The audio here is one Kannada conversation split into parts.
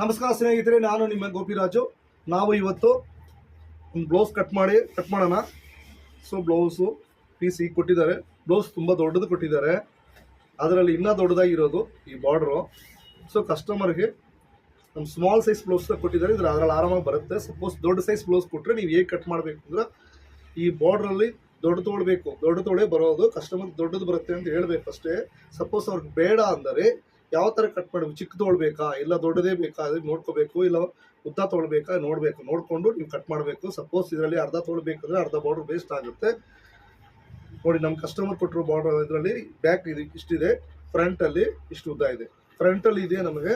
ನಮಸ್ಕಾರ ಸ್ನೇಹಿತರೆ, ನಾನು ನಿಮ್ಮ ಗೋಪಿರಾಜು. ನಾವು ಇವತ್ತು ಒಂದು ಬ್ಲೌಸ್ ಕಟ್ ಮಾಡೋಣ. ಸೊ ಬ್ಲೌಸು ಪೀಸ್ ಈಗ ಕೊಟ್ಟಿದ್ದಾರೆ. ಬ್ಲೌಸ್ ತುಂಬ ದೊಡ್ಡದು ಕೊಟ್ಟಿದ್ದಾರೆ, ಅದರಲ್ಲಿ ಇನ್ನೂ ದೊಡ್ಡದಾಗಿರೋದು ಈ ಬಾರ್ಡ್ರು. ಸೊ ಕಸ್ಟಮರ್ಗೆ ನಮ್ಮ ಸ್ಮಾಲ್ ಸೈಜ್ ಬ್ಲೌಸ್ ಕೊಟ್ಟಿದ್ದಾರೆ, ಅದರಲ್ಲಿ ಆರಾಮಾಗಿ ಬರುತ್ತೆ. ಸಪೋಸ್ ದೊಡ್ಡ ಸೈಜ್ ಬ್ಲೌಸ್ ಕೊಟ್ಟರೆ ನೀವು ಹೇಗೆ ಕಟ್ ಮಾಡಬೇಕು ಅಂದ್ರೆ, ಈ ಬಾರ್ಡ್ರಲ್ಲಿ ದೊಡ್ಡ ತೊಗೊಳ್ಬೇಕು, ದೊಡ್ಡ ತೊಳೆ ಬರೋದು ಕಸ್ಟಮರ್ ದೊಡ್ಡದು ಬರುತ್ತೆ ಅಂತ ಹೇಳಬೇಕು ಅಷ್ಟೇ. ಸಪೋಸ್ ಅವ್ರಿಗೆ ಬೇಡ ಅಂದರೆ ಯಾವ ಥರ ಕಟ್ ಮಾಡಬೇಕು, ಚಿಕ್ಕ ತೊಗೊಳ್ಬೇಕಾ ಇಲ್ಲ ದೊಡ್ಡದೇ ಬೇಕಾ ಅದಕ್ಕೆ ನೋಡ್ಕೋಬೇಕು, ಇಲ್ಲ ಉದ್ದ ತೊಗೊಳ್ಬೇಕಾ ನೋಡಿಕೊಂಡು ನೀವು ಕಟ್ ಮಾಡಬೇಕು. ಸಪೋಸ್ ಇದರಲ್ಲಿ ಅರ್ಧ ತೊಗೊಳ್ಬೇಕಂದ್ರೆ ಅರ್ಧ ಬಾರ್ಡ್ರ್ ವೇಸ್ಟ್ ಆಗುತ್ತೆ. ನೋಡಿ, ನಮ್ಮ ಕಸ್ಟಮರ್ ಕೊಟ್ಟರು ಬಾರ್ಡರ್ ಇದರಲ್ಲಿ ಬ್ಯಾಕ್ ಇದು ಇಷ್ಟಿದೆ, ಫ್ರಂಟಲ್ಲಿ ಇಷ್ಟು ಉದ್ದ ಇದೆ. ಫ್ರಂಟಲ್ಲಿ ಇದೆ ನಮಗೆ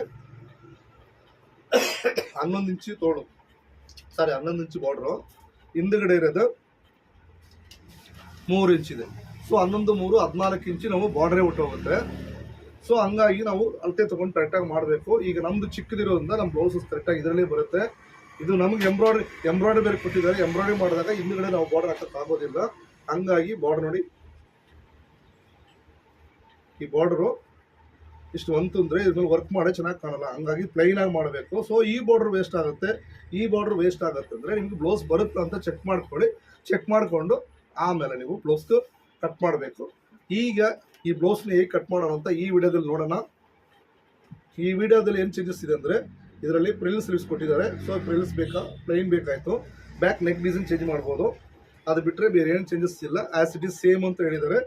11 ಇಂಚು ತೋಳು, 11 ಇಂಚು ಬಾರ್ಡ್ರು. ಹಿಂದುಗಡೆ ಇರೋದು 3 ಇಂಚಿದೆ. ಸೊ 11, 3, 14 ಇಂಚು ನಾವು ಬಾರ್ಡ್ರೇ ಹೊಟ್ಟೋಗುತ್ತೆ. ಸೊ ಹಂಗಾಗಿ ನಾವು ಅಳತೆ ತೊಗೊಂಡು ಕರೆಕ್ಟಾಗಿ ಮಾಡಬೇಕು. ಈಗ ನಮ್ಮದು ಚಿಕ್ಕದಿರೋದ್ರಿಂದ ನಮ್ಮ ಬ್ಲೌಸಸ್ ಕರೆಕ್ಟಾಗಿ ಇದರಲ್ಲೇ ಬರುತ್ತೆ. ಇದು ನಮಗೆ ಎಂಬ್ರಾಯ್ಡ್ರಿ ಬೇರೆ ಕೊಟ್ಟಿದ್ದಾರೆ. ಎಂಬ್ರಾಯ್ಡ್ರಿ ಮಾಡಿದಾಗ ಹಿಂದುಗಡೆ ನಾವು ಬಾರ್ಡರ್ ಹಾಕೋಕ್ಕಾಗೋದಿಲ್ಲ. ಹಂಗಾಗಿ ಬಾರ್ಡರ್ ನೋಡಿ, ಈ ಬಾರ್ಡರು ಇಷ್ಟು ಅಂತಂದರೆ ಇದ್ರಲ್ಲಿ ವರ್ಕ್ ಮಾಡೋ ಚೆನ್ನಾಗಿ ಕಾಣಲ್ಲ, ಹಂಗಾಗಿ ಪ್ಲೈನಾಗಿ ಮಾಡಬೇಕು. ಸೊ ಈ ಬಾರ್ಡರ್ ವೇಸ್ಟ್ ಆಗುತ್ತೆ, ಈ ಬಾರ್ಡರ್ ವೇಸ್ಟ್ ಆಗುತ್ತೆ ಅಂದರೆ ನಿಮಗೆ ಬ್ಲೌಸ್ ಬರುತ್ತೆ ಅಂತ ಚೆಕ್ ಮಾಡ್ಕೊಳ್ಳಿ. ಚೆಕ್ ಮಾಡಿಕೊಂಡು ಆಮೇಲೆ ನೀವು ಬ್ಲೌಸ್ದು ಕಟ್ ಮಾಡಬೇಕು. ಈಗ ಈ ಬ್ಲೌಸ್ನ ಹೇಗೆ ಕಟ್ ಮಾಡೋಣ ಅಂತ ಈ ವಿಡಿಯೋದಲ್ಲಿ ನೋಡೋಣ. ಈ ವಿಡಿಯೋದಲ್ಲಿ ಏನು ಚೇಂಜಸ್ ಇದೆ ಅಂದರೆ, ಇದರಲ್ಲಿ ಪ್ರಿಲ್ಸ್ ಸ್ಲೀವ್ಸ್ ಕೊಟ್ಟಿದ್ದಾರೆ. ಸೊ ಪ್ರಿಲ್ಸ್ ಬೇಕಾ ಪ್ಲೈನ್ ಬೇಕಾಯಿತು, ಬ್ಯಾಕ್ ನೆಕ್ ಡಿಸೈನ್ ಚೇಂಜ್ ಮಾಡ್ಬೋದು. ಅದು ಬಿಟ್ಟರೆ ಬೇರೆ ಏನು ಚೇಂಜಸ್ ಇಲ್ಲ, ಆ್ಯಸ್ ಇಟ್ ಈಸ್ ಸೇಮ್ ಅಂತ ಹೇಳಿದ್ದಾರೆ.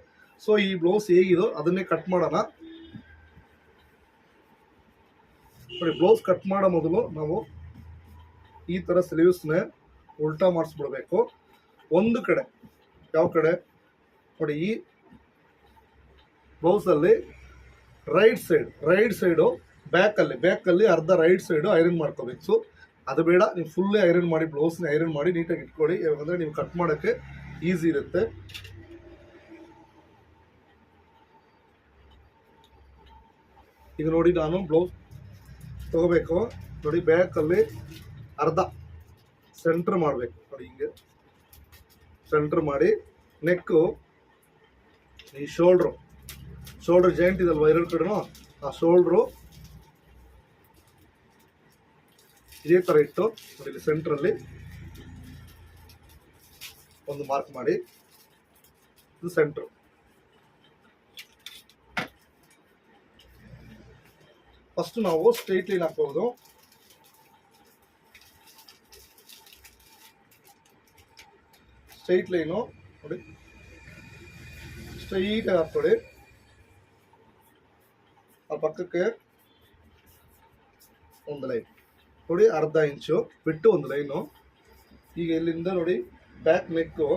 ಸೊ ಈ ಬ್ಲೌಸ್ ಹೇಗಿದೋ ಅದನ್ನೇ ಕಟ್ ಮಾಡೋಣ. ನೋಡಿ, ಬ್ಲೌಸ್ ಕಟ್ ಮಾಡೋ ಮೊದಲು ನಾವು ಈ ಥರ ಸ್ಲೀವ್ಸ್ನ ಉಲ್ಟಾ ಮಾಡಿಸ್ಬಿಡ್ಬೇಕು. ಒಂದು ಕಡೆ, ಯಾವ ಕಡೆ ನೋಡಿ, ಈ ಬ್ಲೌಸಲ್ಲಿ ರೈಟ್ ಸೈಡು ಬ್ಯಾಕಲ್ಲಿ ಅರ್ಧ ರೈಟ್ ಸೈಡು ಐರನ್ ಮಾಡ್ಕೋಬೇಕು. ಸೊ ಅದು ಬೇಡ, ನೀವು ಫುಲ್ಲೇ ಐರನ್ ಮಾಡಿ, ಬ್ಲೌಸ್ನ ಐರನ್ ಮಾಡಿ ನೀಟಾಗಿ ಇಟ್ಕೊಳ್ಳಿ. ಯಾಕಂದರೆ ನೀವು ಕಟ್ ಮಾಡೋಕ್ಕೆ ಈಸಿ ಇರುತ್ತೆ. ಈಗ ನೋಡಿ, ನಾನು ಬ್ಲೌಸ್ ತಗೋಬೇಕು. ನೋಡಿ, ಬ್ಯಾಕಲ್ಲಿ ಅರ್ಧ ಸೆಂಟ್ರ್ ಮಾಡಬೇಕು. ನೋಡಿ, ಹಿಂಗೆ ಸೆಂಟ್ರ್ ಮಾಡಿ ನೆಕ್ಕು, ಈ ಶೋಲ್ಡ್ರು ಜಾಯಿಂಟ್ ಇದಲ್ವ ಎರಡು ಕಡೆನೂ, ಆ ಶೋಲ್ಡ್ರು ಇದೇ ಥರ ಇಟ್ಟು ನೋಡಿ, ಇಲ್ಲಿ ಸೆಂಟ್ರಲ್ಲಿ ಒಂದು ಮಾರ್ಕ್ ಮಾಡಿ, ಇದು ಸೆಂಟ್ರು. ಫಸ್ಟ್ ನಾವು ಸ್ಟ್ರೈಟ್ ಲೈನ್ ಹಾಕೋದು. ಸ್ಟ್ರೈಟ್ ಲೈನು ನೋಡಿ, ಸ್ಟ್ರೈಟ್ ಹಾಕೊಳ್ಳಿ. ಆ ಪಕ್ಕಕ್ಕೆ ಒಂದು ಲೈನ್ ನೋಡಿ, ಅರ್ಧ ಇಂಚು ಬಿಟ್ಟು ಒಂದು ಲೈನು. ಈಗ ಇಲ್ಲಿಂದ ನೋಡಿ, ಬ್ಯಾಕ್ ನೆಕ್ಕು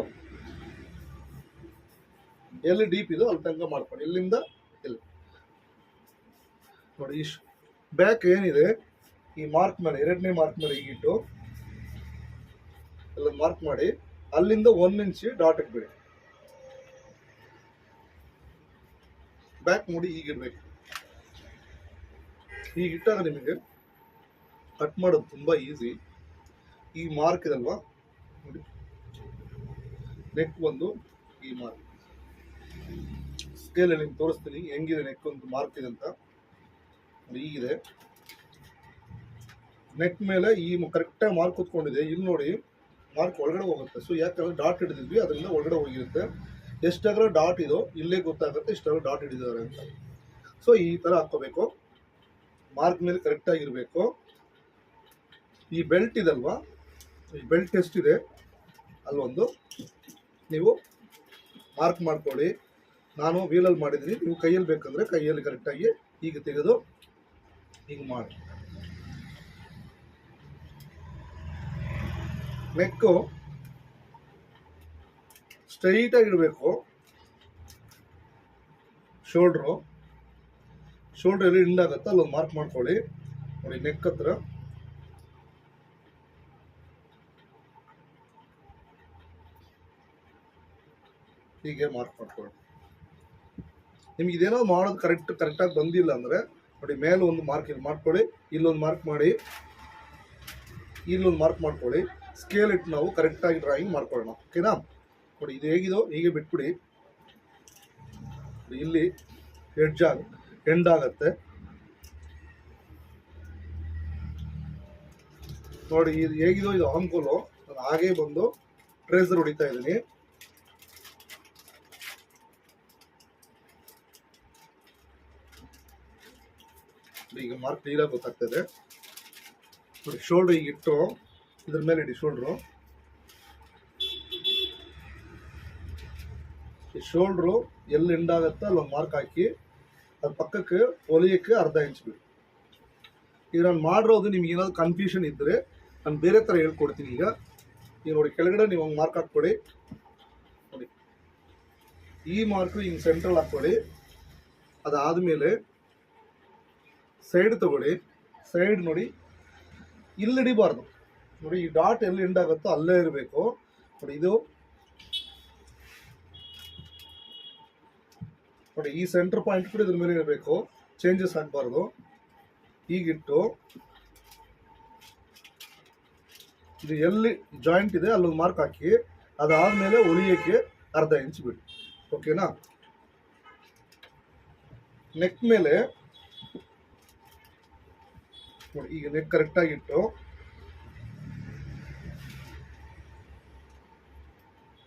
ಎಲ್ಲಿ ಡೀಪ್ ಇದೋ ಅಲ್ಲಿ ತನಕ ಮಾಡ್ಕೊಂಡು, ಇಲ್ಲಿಂದ ಇಲ್ಲಿ ನೋಡಿ, ಇಷ್ಟು ಬ್ಯಾಕ್ ಏನಿದೆ ಈ ಮಾರ್ಕ್ ಮೇಲೆ, ಎರಡನೇ ಮಾರ್ಕ್ ಮೇಲೆ ಈಗಿಟ್ಟು ಎಲ್ಲ ಮಾರ್ಕ್ ಮಾಡಿ, ಅಲ್ಲಿಂದ 1 ಇಂಚು ಡಾಟಿಗೆ ಬಿಡಿ. ಬ್ಯಾಕ್ ನೋಡಿ ಹೀಗಿಡ್ಬೇಕು. ಹೀಗಿಟ್ಟಾಗ ನಿಮಗೆ ಕಟ್ ಮಾಡೋದು ತುಂಬ ಈಸಿ. ಈ ಮಾರ್ಕ್ ಇದಲ್ವಾ ನೋಡಿ, ನೆಕ್ ಒಂದು ಈ ಮಾರ್ಕ್, ಸ್ಕೇಲಲ್ಲಿ ನಿಮ್ಗೆ ತೋರಿಸ್ತೀನಿ ಹೆಂಗಿದೆ ನೆಕ್ ಒಂದು ಮಾರ್ಕ್ ಇದೆ ಅಂತ. ಹೀಗಿದೆ ನೆಕ್ ಮೇಲೆ ಈ ಕರೆಕ್ಟಾಗಿ ಮಾರ್ಕ್ ಕೂತ್ಕೊಂಡಿದೆ. ಇಲ್ಲಿ ನೋಡಿ, ಮಾರ್ಕ್ ಒಳಗಡೆ ಹೋಗುತ್ತೆ. ಸೊ ಯಾಕಂದರೆ ಡಾಟ್ ಹಿಡಿದಿದ್ವಿ, ಅದರಿಂದ ಒಳಗಡೆ ಹೋಗಿರುತ್ತೆ. ಎಷ್ಟಾಗಲೂ ಡಾಟ್ ಇದೋ ಇಲ್ಲೇ ಗೊತ್ತಾಗುತ್ತೆ ಎಷ್ಟಾಗಲೂ ಡಾಟ್ ಹಿಡಿದಿದ್ದಾರೆ ಅಂತ. ಸೊ ಈ ಥರ ಹಾಕ್ಕೋಬೇಕು, ಮಾರ್ಕ್ ಮೇಲೆ ಕರೆಕ್ಟಾಗಿರಬೇಕು. ಈ ಬೆಲ್ಟ್ ಇದಲ್ವಾ, ಈ ಬೆಲ್ಟ್ ಎಷ್ಟಿದೆ ಅಲ್ಲೊಂದು ನೀವು ಮಾರ್ಕ್ ಮಾಡ್ಕೊಳ್ಳಿ. ನಾನು ವೀಲಲ್ಲಿ ಮಾಡಿದ್ದೀನಿ, ನೀವು ಕೈಯಲ್ಲಿ ಬೇಕಂದರೆ ಕೈಯಲ್ಲಿ ಕರೆಕ್ಟಾಗಿ ಹೀಗೆ ತೆಗೆದು ಹೀಗೆ ಮಾಡಿ. ನೆಕ್ಕು ಸ್ಟ್ರೈಟಾಗಿ ಇಡಬೇಕು. ಶೋಲ್ಡ್ರು ಎಲ್ಲಿ ಹಿಂಡಾಗತ್ತೆ ಅಲ್ಲೊಂದು ಮಾರ್ಕ್ ಮಾಡ್ಕೊಳ್ಳಿ. ನೋಡಿ, ನೆಕ್ ಹತ್ರ ಹೀಗೆ ಮಾರ್ಕ್ ಮಾಡ್ಕೊಳ್ಳಿ. ನಿಮ್ಗೆ ಇದೇನೋ ಮಾಡೋದು ಕರೆಕ್ಟಾಗಿ ಬಂದಿಲ್ಲ ಅಂದರೆ ನೋಡಿ, ಮೇಲೆ ಒಂದು ಮಾರ್ಕ್ ಇಲ್ಲಿ ಮಾಡ್ಕೊಳ್ಳಿ, ಇಲ್ಲೊಂದು ಮಾರ್ಕ್ ಮಾಡಿ, ಇಲ್ಲೊಂದು ಮಾರ್ಕ್ ಮಾಡ್ಕೊಳ್ಳಿ. ಸ್ಕೇಲ್ ಇಟ್ಟು ನಾವು ಕರೆಕ್ಟಾಗಿ ಡ್ರಾಯಿಂಗ್ ಮಾಡ್ಕೊಳ್ಳೋಣ. ಓಕೆನಾ? ನೋಡಿ, ಇದು ಹೇಗಿದೋ ಹೀಗೆ ಬಿಟ್ಬಿಡಿ. ಇಲ್ಲಿ ಎಂಡ್ ಆಗುತ್ತೆ. ನೋಡಿ ಇದು ಹೇಗಿದೋ ಇದು ಆಂಕೋಲು, ನಾನು ಹಾಗೆ ಬಂದು ಟ್ರೇಸರ್ ಹೊಡಿತಾ ಇದ್ದೀನಿ. ಈಗ ಮಾರ್ಕ್ ಕ್ಲಿಯರಾಗಿ ಗೊತ್ತಾಗ್ತದೆ ನೋಡಿ. ಶೋಲ್ಡ್ರ್ ಈಗ ಇಟ್ಟು ಇದ್ರ ಮೇಲೆ ಇಡಿ ಶೋಲ್ಡ್ರು. ಈ ಶೋಲ್ಡ್ರು ಎಲ್ಲಿ ಎಂಡ್ ಆಗುತ್ತೋ ಅಲ್ಲೊಂದು ಮಾರ್ಕ್ ಹಾಕಿ ಅದ್ರ ಪಕ್ಕಕ್ಕೆ ಹೊಲಿಯಕ್ಕೆ ಅರ್ಧ ಇಂಚ್ ಬಿಡಿ. ಈಗ ನಾನು ಮಾಡಿರೋದು ನಿಮ್ಗೆ ಏನಾದ್ರು ಕನ್ಫ್ಯೂಷನ್ ಇದ್ದರೆ ನಾನು ಬೇರೆ ಥರ ಹೇಳ್ಕೊಡ್ತೀನಿ. ಈಗ ನೋಡಿ ಕೆಳಗಡೆ ನೀವು ಒಂದು ಮಾರ್ಕ್ ಹಾಕ್ಕೊಡಿ ನೋಡಿ, ಈ ಮಾರ್ಕು ಹಿಂಗೆ ಸೆಂಟ್ರಲ್ ಹಾಕ್ಕೊಡಿ. ಅದಾದಮೇಲೆ ಸೈಡ್ ತಗೊಳ್ಳಿ. ಸೈಡ್ ನೋಡಿ ಇಲ್ಲಿ ಹಿಡಿಬಾರ್ದು ನೋಡಿ, ಈ ಡಾಟ್ ಎಲ್ಲಿ ಎಂಡ್ ಆಗುತ್ತೋ ಅಲ್ಲೇ ಇರಬೇಕು ನೋಡಿ. ಇದು ನೋಡಿ ಈ ಸೆಂಟರ್ ಪಾಯಿಂಟ್ ಕೂಡ ಇದ್ರ ಮೇಲೆ ಇರಬೇಕು, ಚೇಂಜಸ್ ಆಗಬಾರ್ದು. ಈಗಿಟ್ಟು ಇದು ಎಲ್ಲಿ ಜಾಯಿಂಟ್ ಇದೆ ಅಲ್ಲೊಂದು ಮಾರ್ಕ್ ಹಾಕಿ, ಅದಾದಮೇಲೆ ಹೊಲಿಯೋಕ್ಕೆ ಅರ್ಧ ಇಂಚ್ ಬಿಡಿ. ಓಕೆನಾ? ನೆಕ್ ಮೇಲೆ ನೋಡಿ, ಈಗ ನೆಕ್ ಕರೆಕ್ಟಾಗಿಟ್ಟು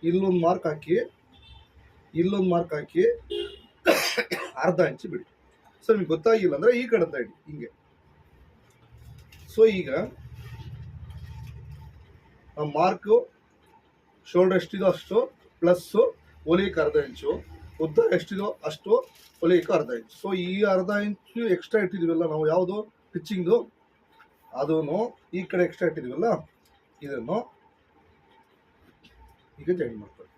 ಇಲ್ಲೊಂದು ಮಾರ್ಕ್ ಹಾಕಿ, ಇಲ್ಲೊಂದು ಮಾರ್ಕ್ ಹಾಕಿ ಅರ್ಧ ಇಂಚ್ ಬಿಡಿ. ಸೊ ನಿಮ್ಗೆ ಗೊತ್ತಾಗಿಲ್ಲ ಅಂದರೆ ಈ ಕಡೆ ಇಡಿ ಹಿಂಗೆ. ಸೊ ಈಗ ಆ ಮಾರ್ಕು ಶೋಲ್ಡರ್ ಎಷ್ಟಿದೋ ಅಷ್ಟು ಪ್ಲಸ್ಸು ಹೊಲಿಯಕ್ಕೆ ಅರ್ಧ ಇಂಚು, ಉದ್ದ ಎಷ್ಟಿದೋ ಅಷ್ಟು ಹೊಲಿಯಕ್ಕೆ ಅರ್ಧ ಇಂಚು. ಸೊ ಈ ಅರ್ಧ ಇಂಚು ಎಕ್ಸ್ಟ್ರಾ ಇಟ್ಟಿದ್ದೀವಲ್ಲ ನಾವು, ಯಾವುದು ಪಿಚ್ಚಿಂಗ್ದು, ಅದೂ ಈ ಕಡೆ ಎಕ್ಸ್ಟ್ರಾ ಇಟ್ಟಿದ್ದೀವಲ್ಲ ಇದನ್ನು ಈಗ ಜಾಯಿನ್ ಮಾಡ್ಕೊಳ್ಳಿ.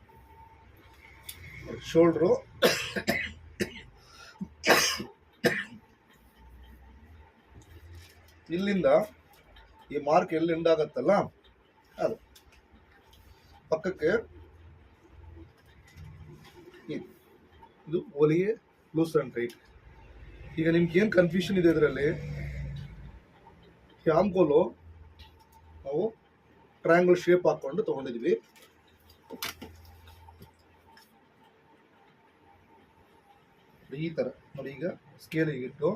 ಶೋಲ್ಡ್ರು ಇಲ್ಲಿಂದ ಈ ಮಾರ್ಕ್ ಎಲ್ಲಿ ಎಂಡ್ ಆಗತ್ತಲ್ಲ ಅದು ಪಕ್ಕಕ್ಕೆ ಇದು ಹೊಲಿಗೆ ಲೂಸ್ ಅಂಡ್ ಟೈಟ್. ಈಗ ನಿಮ್ಗೆ ಏನು ಕನ್ಫ್ಯೂಷನ್ ಇದೆ ಇದರಲ್ಲಿ, ಆಮ್ಕೋಲು ನಾವು ಟ್ರಯಾಂಗಲ್ ಶೇಪ್ ಹಾಕೊಂಡು ತೊಗೊಂಡಿದ್ವಿ. ಈ ಥರ ನೋಡಿ, ಈಗ ಸ್ಕೇಲಿಗೆ ಇಟ್ಟು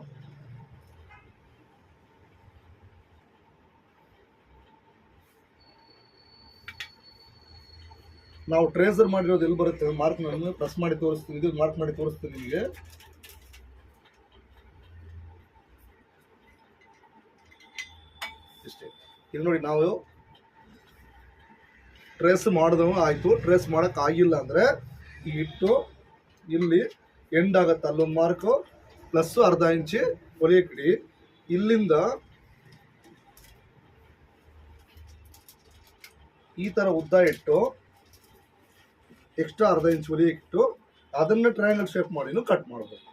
ನಾವು ಟ್ರೇಸರ್ ಮಾಡಿರೋದು ಎಲ್ಲಿ ಬರುತ್ತೆ ಮಾರ್ಕ್ ನಾನು ಪ್ರೆಸ್ ಮಾಡಿ ತೋರಿಸ್ತೀನಿ. ಇದು ಮಾರ್ಕ್ ಮಾಡಿ ತೋರಿಸ್ತೀನಿ ನಿಮಗೆ. ಇಷ್ಟೇ. ಇದು ನೋಡಿ, ನಾವು ಟ್ರೇಸ್ ಮಾಡಿದವ ಆಯಿತು. ಟ್ರೇಸ್ ಮಾಡೋಕ್ಕಾಗಿಲ್ಲ ಅಂದರೆ ಇಟ್ಟು ಇಲ್ಲಿ ಎಂಡ್ ಆಗುತ್ತೆ ಅಲ್ಲೊಂದು ಮಾರ್ಕು ಪ್ಲಸ್ಸು ಅರ್ಧ ಇಂಚಿ ಹೊಲಿಯಕ್ಕಿಡಿ. ಇಲ್ಲಿಂದ ಈ ಥರ ಉದ್ದ ಇಟ್ಟು ಎಕ್ಸ್ಟ್ರಾ ಅರ್ಧ ಇಂಚ್ ಹೊಲಿಯಕ್ಕಿಟ್ಟು ಅದನ್ನು ಟ್ರಯಾಂಗಲ್ ಶೇಪ್ ಮಾಡಿನೂ ಕಟ್ ಮಾಡಬೇಕು.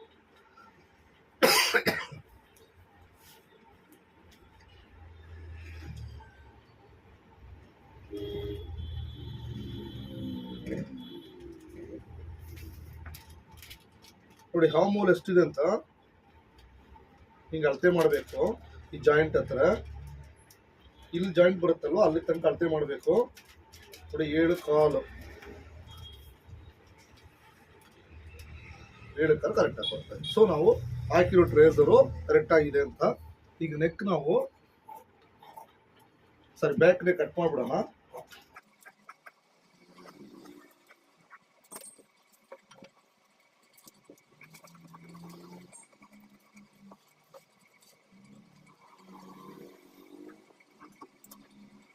ನೋಡಿ ಹಾಮೂಲ್ ಎಷ್ಟಿದೆ ಅಂತ ಹಿಂಗೆ ಅಳತೆ ಮಾಡಬೇಕು. ಈ ಜಾಯಿಂಟ್ ಹತ್ರ ಇಲ್ಲಿ ಜಾಯಿಂಟ್ ಬರುತ್ತಲ್ವ ಅಲ್ಲಿ ತನಕ ಅಳತೆ ಮಾಡಬೇಕು. ನೋಡಿ 7 ಕಾಲು 7 ಕಾಲು ಕರೆಕ್ಟಾಗಿ ಬರ್ತದೆ. ಸೊ ನಾವು ಹಾಕಿರೋ ಟ್ರೇಸರು ಕರೆಕ್ಟಾಗಿದೆ ಅಂತ. ಈಗ ನೆಕ್ ನಾವು ಸರಿ ಬ್ಯಾಕ್ ನೆಕ್ ಕಟ್ ಮಾಡಿಬಿಡೋಣ.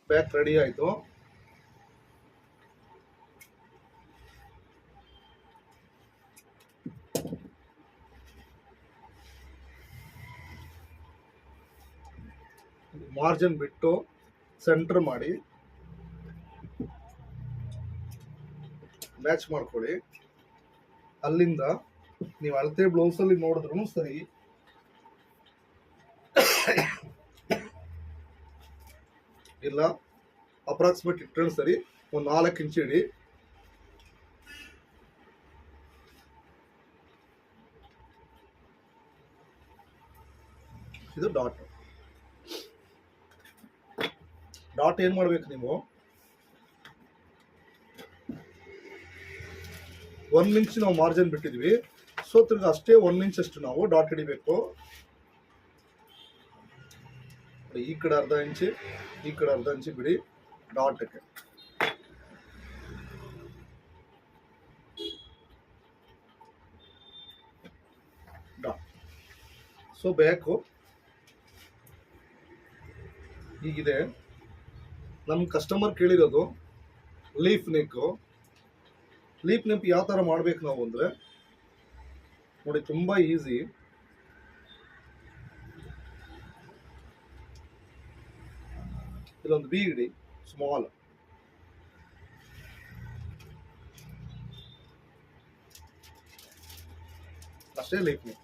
ಬ್ಯಾಕ್ ರೆಡಿ ಆಯಿತು. ಮಾರ್ಜಿನ್ ಬಿಟ್ಟು ಸೆಂಟರ್ ಮಾಡಿ ಮ್ಯಾಚ್ ಮಾಡ್ಕೊಳ್ಳಿ. ಅಲ್ಲಿಂದ ನೀವು ಅಳತೆ ಬ್ಲೌಸಲ್ಲಿ ನೋಡಿದ್ರು ಸರಿ, ಇಲ್ಲ ಅಪ್ರಾಕ್ಸಿಮೇಟ್ ಇಟ್ಟರೆ ಸರಿ, ಒಂದು 4 ಇಂಚ್ ಇಡಿ. ಇದು ಡಾಟ್. ಡಾಟ್ ಏನು ಮಾಡ್ಬೇಕು ನೀವು, 1 ಇಂಚ್ ನಾವು ಮಾರ್ಜಿನ್ ಬಿಟ್ಟಿದ್ವಿ. ಸೊ ತಿರ್ಗಿ ಅಷ್ಟೇ 1 ಇಂಚ್ ಅಷ್ಟು ನಾವು ಡಾಟ್ ಹಿಡಿಬೇಕು. ಈ ಕಡೆ ಅರ್ಧ ಇಂಚು, ಈ ಕಡೆ ಅರ್ಧ ಇಂಚು ಬಿಡಿ ಡಾಟಕ್ಕೆ. ಡಾಟ್. ಸೊ ಬೇಕು ಹೀಗಿದೆ. ನಮ್ಮ ಕಸ್ಟಮರ್ ಕೇಳಿರೋದು ಲೀಫ್ ನೆಕ್ಕು. ಲೀಫ್ ನೆಕ್ ಯಾವ ಥರ ಮಾಡ್ಬೇಕು ನಾವು ಅಂದರೆ ನೋಡಿ, ತುಂಬ ಈಸಿ. ಇಲ್ಲೊಂದು ಬಿ ಇಡಿ ಸ್ಮಾಲ್, ಅಷ್ಟೇ ಲೀಫ್ ನೆಕ್.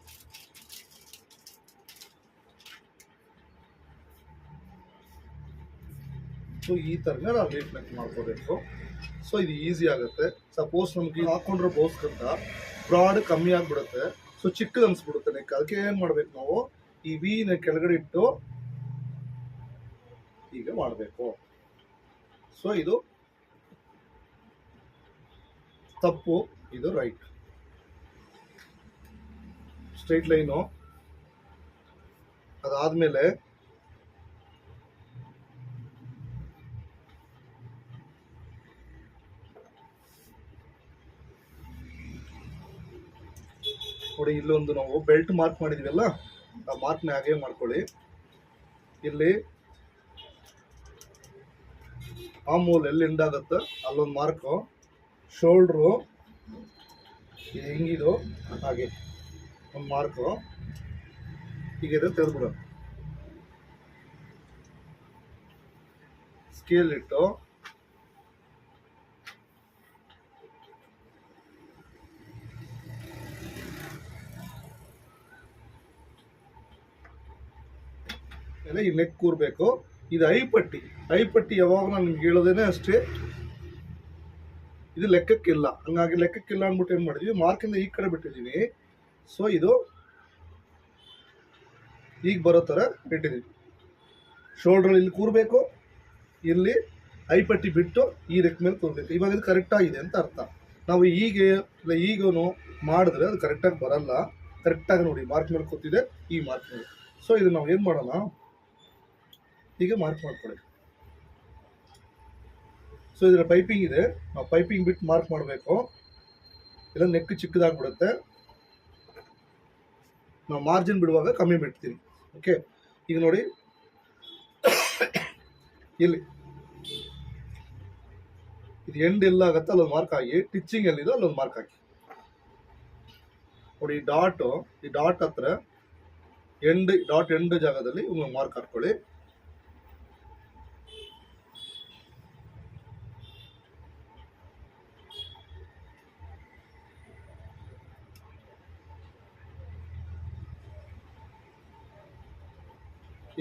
ಸೊ ಈ ಥರನೇ ನಾವು ಲೀಫ್ ನೆಕ್ ಮಾಡ್ಕೋಬೇಕು. ಸೊ ಇದು ಈಸಿ ಆಗುತ್ತೆ. ಸಪೋಸ್ ನಮ್ಗೆ ಹಾಕೊಂಡ್ರೆ ಬ್ಲೌಸ್ಗಿಂತ ಬ್ರಾಡ್ ಕಮ್ಮಿ ಆಗಿಬಿಡುತ್ತೆ, ಸೊ ಚಿಕ್ಕದು ಅನ್ಸ್ಬಿಡುತ್ತೆ ನೆಕ್. ಅದಕ್ಕೆ ಏನು ಮಾಡ್ಬೇಕು ನಾವು, ಈ ವಿ ನೆಕ್ ಕೆಳಗಡೆ ಇಟ್ಟು ಹೀಗೆ ಮಾಡಬೇಕು. ಸೊ ಇದು ತಪ್ಪು, ಇದು ರೈಟ್. Straight line. ಅದಾದ್ಮೇಲೆ ನೋಡಿ, ಇಲ್ಲೊಂದು ನಾವು ಬೆಲ್ಟ್ ಮಾರ್ಕ್ ಮಾಡಿದೀವಲ್ಲ, ಆ ಮಾರ್ಕ್ನ ಹಾಗೆ ಮಾಡ್ಕೊಳ್ಳಿ. ಇಲ್ಲಿ ಆ ಮೂಲೆ ಎಲ್ಲಿ ಎಂಡ್ ಆಗುತ್ತೆ ಅಲ್ಲೊಂದು ಮಾರ್ಕು, ಶೋಲ್ಡ್ರು ಇದು ಹೆಂಗಿದು ಹಾಗೆ ಒಂದು ಮಾರ್ಕು ಹೀಗಿದೆ, ತೆಗೆದ್ಬಿಡೋಣ. ಸ್ಕೇಲ್ ಇಟ್ಟು ಈ ನೆಕ್ ಕೂರ್ಬೇಕು. ಇದು ಐಪಟ್ಟಿ. ಐಪಟ್ಟಿ ಯಾವಾಗ ನಾನು ನಿಮ್ಗೆ ಹೇಳೋದೇನೆ ಅಷ್ಟೇ, ಇದು ಲೆಕ್ಕಕ್ಕಿಲ್ಲ. ಹಂಗಾಗಿ ಲೆಕ್ಕಕ್ಕಿಲ್ಲ ಅಂದ್ಬಿಟ್ಟು ಏನು ಮಾಡಿದ್ವಿ, ಮಾರ್ಕಿಂದ ಈ ಕಡೆ ಬಿಟ್ಟಿದ್ದೀವಿ. ಸೊ ಇದು ಈಗ ಬರೋ ಥರ ಇಟ್ಟಿದ್ದೀವಿ. ಶೋಲ್ಡ್ರಲ್ಲಿ ಇಲ್ಲಿ ಕೂರಬೇಕು, ಇಲ್ಲಿ ಐಪಟ್ಟಿ ಬಿಟ್ಟು ಈ ರೆಕ್ ಮೇಲೆ ಕೂರಬೇಕು. ಇವಾಗ ಇದು ಕರೆಕ್ಟಾಗಿದೆ ಅಂತ ಅರ್ಥ. ನಾವು ಹೀಗೆ ಇಲ್ಲ ಈಗೂ ಮಾಡಿದ್ರೆ ಅದು ಕರೆಕ್ಟಾಗಿ ಬರಲ್ಲ. ಕರೆಕ್ಟಾಗಿ ನೋಡಿ ಮಾರ್ಕ್ ಮೇಲೆ ಕೂತಿದೆ, ಈ ಮಾರ್ಕ್ ಮೇಲೆ. ಸೊ ಇದು ನಾವು ಏನು ಮಾಡೋಣ, ಹೀಗೆ ಮಾರ್ಕ್ ಮಾಡ್ಕೊಳ್ಳಿ. ಸೊ ಇದರ ಪೈಪಿಂಗ್ ಇದೆ, ನಾವು ಪೈಪಿಂಗ್ ಬಿಟ್ಟು ಮಾರ್ಕ್ ಮಾಡಬೇಕು, ಇಲ್ಲ ನೆಕ್ ಚಿಕ್ಕದಾಗ್ಬಿಡುತ್ತೆ. ನಾವು ಮಾರ್ಜಿನ್ ಬಿಡುವಾಗ ಕಮ್ಮಿ ಬಿಡ್ತೀವಿ. ಓಕೆ, ಈಗ ನೋಡಿ ಇಲ್ಲಿ ಇದು ಎಂಡ್ ಎಲ್ಲ ಆಗುತ್ತೆ ಅಲ್ಲೊಂದು ಮಾರ್ಕ್ ಹಾಕಿ, ಟಿಚ್ಚಿಂಗ್ ಎಲ್ಲಿದೆ ಅಲ್ಲೊಂದು ಮಾರ್ಕ್ ಹಾಕಿ. ನೋಡಿ ಈ ಡಾಟ್ ಹತ್ರ ಎಂಡ್ ಜಾಗದಲ್ಲಿ ಮಾರ್ಕ್ ಹಾಕೊಳ್ಳಿ.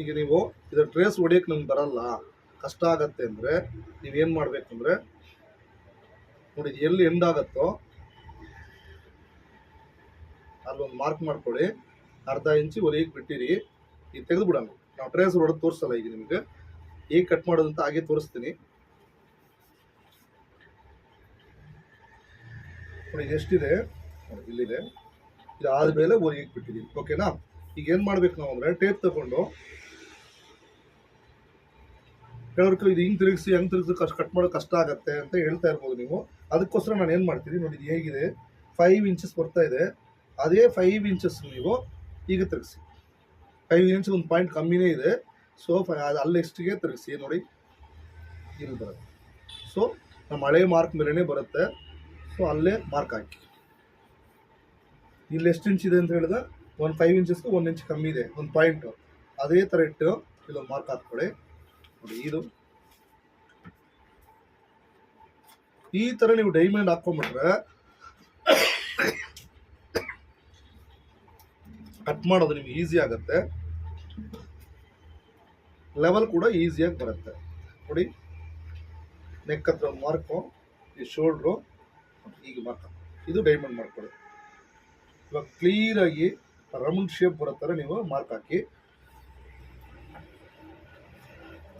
ಈಗ ನೀವು ಇದರ ಟ್ರೇಸ್ ಹೊಡಿಯೋಕೆ ನಮ್ಗೆ ಬರಲ್ಲ, ಕಷ್ಟ ಆಗತ್ತೆ ಅಂದರೆ ನೀವೇನು ಮಾಡಬೇಕಂದ್ರೆ ನೋಡಿ, ಎಲ್ಲಿ ಎಂಡ್ ಆಗುತ್ತೋ ಅಲ್ಲೊಂದು ಮಾರ್ಕ್ ಮಾಡ್ಕೊಳ್ಳಿ. ಅರ್ಧ ಇಂಚು ಹೊಲಿಯಕ್ಕೆ ಬಿಟ್ಟಿರಿ, ಈಗ ತೆಗೆದು ಬಿಡೋಣ. ನಾವು ಟ್ರೇಸ್ ಹೊಡೆದು ತೋರಿಸಲ್ಲ, ಈಗ ನಿಮಗೆ ಹೇಗೆ ಕಟ್ ಮಾಡೋದಂತ ಹಾಗೆ ತೋರಿಸ್ತೀನಿ. ನೋಡಿ ಎಷ್ಟಿದೆ, ಇಲ್ಲಿದೆ. ಇದು ಆದಮೇಲೆ ಹೊಲಿಯಕ್ಕೆ ಬಿಟ್ಟಿದ್ದೀವಿ. ಓಕೆನಾ? ಈಗ ಏನು ಮಾಡ್ಬೇಕು ನಾವು ಅಂದರೆ, ಟೇಪ್ ತಗೊಂಡು ಕೆಲವ್ರಿಗೆ ಇದು ಹಿಂಗೆ ತಿರುಗಿಸಿ ಹೆಂಗೆ ತಿರುಗಿಸಿ ಕಟ್ ಮಾಡೋದು ಕಷ್ಟ ಆಗುತ್ತೆ ಅಂತ ಹೇಳ್ತಾ ಇರ್ಬೋದು ನೀವು. ಅದಕ್ಕೋಸ್ಕರ ನಾನು ಏನು ಮಾಡ್ತೀನಿ ನೋಡಿ, ಇದು ಹೇಗಿದೆ 5 ಇಂಚಸ್ ಬರ್ತಾ ಇದೆ, ಅದೇ 5 ಇಂಚಸ್ ನೀವು ಈಗ ತಿರುಗಿಸಿ. 5 ಇಂಚ್ ಒಂದು ಪಾಯಿಂಟ್ ಕಮ್ಮಿನೇ ಇದೆ. ಸೊ ಅಲ್ಲೆಷ್ಟಿಗೆ ತಿರುಗಿಸಿ ನೋಡಿ, ಇಲ್ಲಿ ಬರುತ್ತೆ. ಸೊ ನಮ್ಮ ಹಳೆ ಮಾರ್ಕ್ ಮೇಲೇ ಬರುತ್ತೆ. ಸೊ ಅಲ್ಲೇ ಮಾರ್ಕ್ ಹಾಕಿ. ಇಲ್ಲಿ ಎಷ್ಟು ಇಂಚ್ ಇದೆ ಅಂತ ಹೇಳಿದ್ರೆ ಒಂದು 5 ಇಂಚಸ್ಗೂ 1 ಇಂಚ್ ಕಮ್ಮಿ ಇದೆ, ಒಂದು ಪಾಯಿಂಟು. ಅದೇ ಥರ ಇಟ್ಟು ಇಲ್ಲೊಂದು ಮಾರ್ಕ್ ಹಾಕ್ಕೊಳ್ಳಿ. ನೋಡಿ, ಇದು ಈ ಥರ ನೀವು ಡೈಮಂಡ್ ಹಾಕ್ಕೊಂಡ್ಬಿಟ್ರೆ ಕಟ್ ಮಾಡೋದು ನಿಮ್ಗೆ ಈಸಿ ಆಗುತ್ತೆ, ಲೆವೆಲ್ ಕೂಡ ಈಸಿಯಾಗಿ ಬರುತ್ತೆ. ನೋಡಿ, ನೆಕ್ ಹತ್ರ ಒಂದು ಮಾರ್ಕು, ಈ ಶೋಲ್ಡ್ರು ಈಗ ಮಾರ್ಕ್, ಇದು ಡೈಮಂಡ್ ಮಾಡ್ಕೊಳ್ಳಿ. ಇವಾಗ ಕ್ಲೀನಾಗಿ ರೌಂಡ್ ಶೇಪ್ ಬರೋ ಥರ ನೀವು ಮಾರ್ಕ್ ಹಾಕಿ.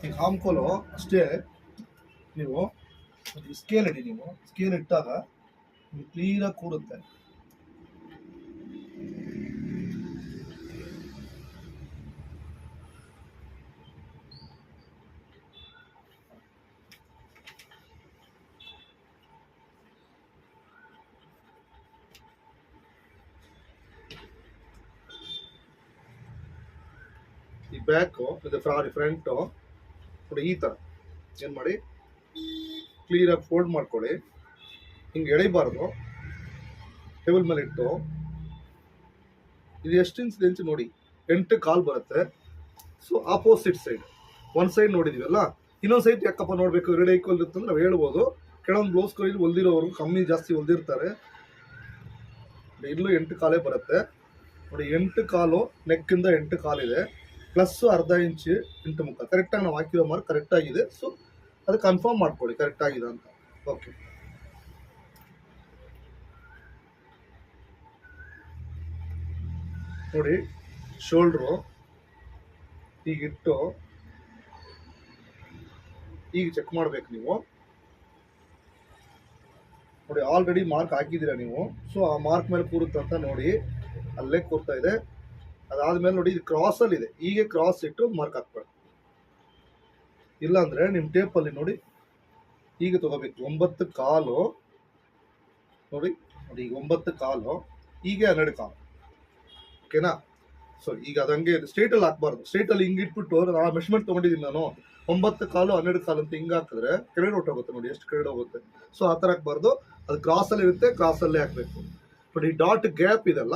ಈಗ ಹಾಮ್ಕೋಲು ಅಷ್ಟೇ, ನೀವು ಸ್ಕೇಲ್ ಇಡಿ. ನೀವು ಸ್ಕೇಲ್ ಇಟ್ಟಾಗ ಕ್ಲೀನಾಗಿ ಕೂರುತ್ತೆ. ಬ್ಯಾಕು ಇದು ಫ್ರಂಟು ನೋಡಿ ಈ ಥರ ಏನು ಮಾಡಿ ಕ್ಲಿಯರಾಗಿ ಫೋಲ್ಡ್ ಮಾಡ್ಕೊಳ್ಳಿ. ಹಿಂಗೆ ಎಳಿಬಾರ್ದು, ಟೇಬಲ್ ಮೇಲೆ ಇಟ್ಟು. ಇದು ಎಷ್ಟು ಇಂಚ್ ನೋಡಿ, 8 ಕಾಲು ಬರುತ್ತೆ. ಸೊ ಆಪೋಸಿಟ್ ಸೈಡ್ ಒಂದು ಸೈಡ್ ನೋಡಿದೀವಲ್ಲ, ಇನ್ನೊಂದು ಸೈಡ್ ಯಾಕಪ್ಪ ನೋಡಬೇಕು, 2 ಈಕ್ವಲ್ ಇರ್ತಂದ್ರೆ ನಾವು ಹೇಳ್ಬೋದು. ಕೆಲವೊಂದು ಬ್ಲೌಸ್ ಕೈಲಿ ಹೊಲ್ದಿರೋರು ಕಮ್ಮಿ ಜಾಸ್ತಿ ಹೊಲ್ದಿರ್ತಾರೆ. ಇಲ್ಲೂ 8 ಕಾಲೇ ಬರುತ್ತೆ ನೋಡಿ. 8 ಕಾಲು ನೆಕ್ಕಿಂದ 8 ಕಾಲಿದೆ, ಪ್ಲಸ್ ಅರ್ಧ ಇಂಚು 8 ಮುಖ. ಕರೆಕ್ಟಾಗಿ ನಾವು ಹಾಕಿರೋ ಮಾರ್ಕ್ ಕರೆಕ್ಟಾಗಿದೆ. ಸೊ ಅದು ಕನ್ಫರ್ಮ್ ಮಾಡ್ಕೊಳ್ಳಿ ಕರೆಕ್ಟಾಗಿದೆ ಅಂತ. ಓಕೆ, ನೋಡಿ ಶೋಲ್ಡ್ರು ಈಗಿಟ್ಟು ಈಗ ಚೆಕ್ ಮಾಡ್ಬೇಕು ನೀವು. ನೋಡಿ ಆಲ್ರೆಡಿ ಮಾರ್ಕ್ ಹಾಕಿದ್ದೀರಾ ನೀವು. ಸೊ ಆ ಮಾರ್ಕ್ ಮೇಲೆ ಕೂರುತ್ತಂತ ನೋಡಿ, ಅಲ್ಲೇ ಕೂರ್ತಾ ಇದೆ. ಅದಾದ್ಮೇಲೆ ನೋಡಿ ಇದು ಕ್ರಾಸಲ್ಲಿ ಇದೆ, ಹೀಗೆ ಕ್ರಾಸ್ ಇಟ್ಟು ಮಾರ್ಕ್ ಹಾಕ್ಬೇಡಿ. ಇಲ್ಲಾಂದ್ರೆ ನಿಮ್ಮ ಟೇಪಲ್ಲಿ ನೋಡಿ ಹೀಗೆ ತಗೋಬೇಕು. 9 ಕಾಲು ನೋಡಿ ನೋಡಿ, ಈಗ 9 ಕಾಲು, ಹೀಗೆ 12 ಕಾಲು. ಓಕೆನಾ? ಸೊ ಈಗ ಅದಂಗೆ ಸ್ಟ್ರೇಟಲ್ಲಿ ಹಾಕ್ಬಾರ್ದು. ಸ್ಟ್ರೇಟಲ್ಲಿ ಹಿಂಗೆ ಇಟ್ಬಿಟ್ಟು ನಾನು ಮೆಷರ್ಮೆಂಟ್ ತೊಗೊಂಡಿದ್ದೀನಿ ನಾನು, 9 ಕಾಲು 12 ಕಾಲು ಅಂತ ಹಿಂಗೆ ಹಾಕಿದ್ರೆ ಕೆಳಗಡೆ ಹೊಟ್ಟೋಗುತ್ತೆ ನೋಡಿ, ಎಷ್ಟು ಕೆಳಗಡೆ ಹೋಗುತ್ತೆ. ಸೊ ಆ ಥರ ಹಾಕ್ಬಾರ್ದು, ಅದು ಕ್ರಾಸಲ್ಲಿ ಇರುತ್ತೆ, ಕ್ರಾಸಲ್ಲೇ ಹಾಕಬೇಕು. ನೋಡಿ ಈ ಡಾಟ್ ಗ್ಯಾಪ್ ಇದೆಲ್ಲ,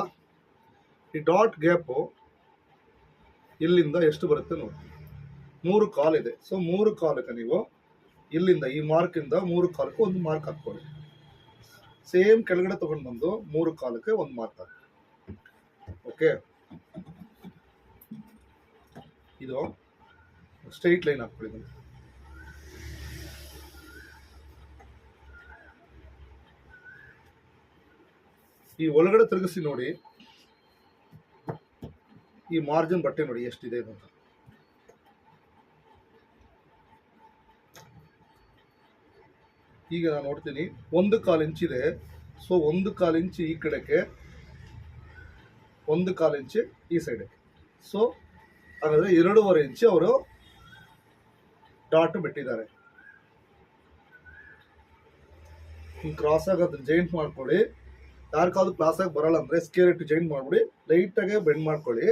ಈ ಡಾಟ್ ಗ್ಯಾಪು ಇಲ್ಲಿಂದ ಎಷ್ಟು ಬರುತ್ತೆ ನೋಡಿ, 3 ಕಾಲು ಇದೆ. ಸೊ 3 ಕಾಲಕ್ಕೆ ನೀವು ಇಲ್ಲಿಂದ ಈ ಮಾರ್ಕಿಂದ 3 ಕಾಲಕ್ಕೆ ಒಂದು ಮಾರ್ಕ್ ಹಾಕ್ಕೊಳ್ಳಿ. ಸೇಮ್ ಕೆಳಗಡೆ ತೊಗೊಂಡು ಬಂದು 3 ಕಾಲಕ್ಕೆ ಒಂದು ಮಾರ್ಕ್ ಹಾಕಿ. ಓಕೆ, ಇದು ಸ್ಟ್ರೈಟ್ ಲೈನ್ ಹಾಕ್ಕೊಳ್ಳಿ. ಈ ಒಳಗಡೆ ತಿರುಗಿಸಿ ನೋಡಿ, ಈ ಮಾರ್ಜಿನ್ ಬಟ್ಟೆ ನೋಡಿ ಎಷ್ಟಿದೆ ಅಂತ. ಈಗ ನಾನು ನೋಡ್ತೀನಿ 1/4 ಇಂಚ್ ಇದೆ. ಸೊ 1/4 ಇಂಚ್ ಈ ಕಡೆಗೆ, 1/4 ಇಂಚ್ ಈ ಸೈಡ್ಗೆ. ಸೊ ಹಾಗಾದ್ರೆ 2.5 ಇಂಚ್ ಅವರು ಡಾಟ್ ಬಿಟ್ಟಿದ್ದಾರೆ. ಹಿಂಗೆ ಕ್ರಾಸ್ ಆಗಿ ಅದನ್ನ ಜಾಯಿಂಟ್ ಮಾಡ್ಕೊಳ್ಳಿ. ಯಾರಿಗಾದ್ರು ಕ್ಲಾಸ್ ಆಗಿ ಬರಲ್ಲ ಅಂದ್ರೆ ಸ್ಕೇಲ್ ಇಟ್ಟು ಜಾಯಿಂಟ್ ಮಾಡ್ಬಿಡಿ, ಲೈಟಾಗೆ ಬೆಂಡ್ ಮಾಡ್ಕೊಳ್ಳಿ.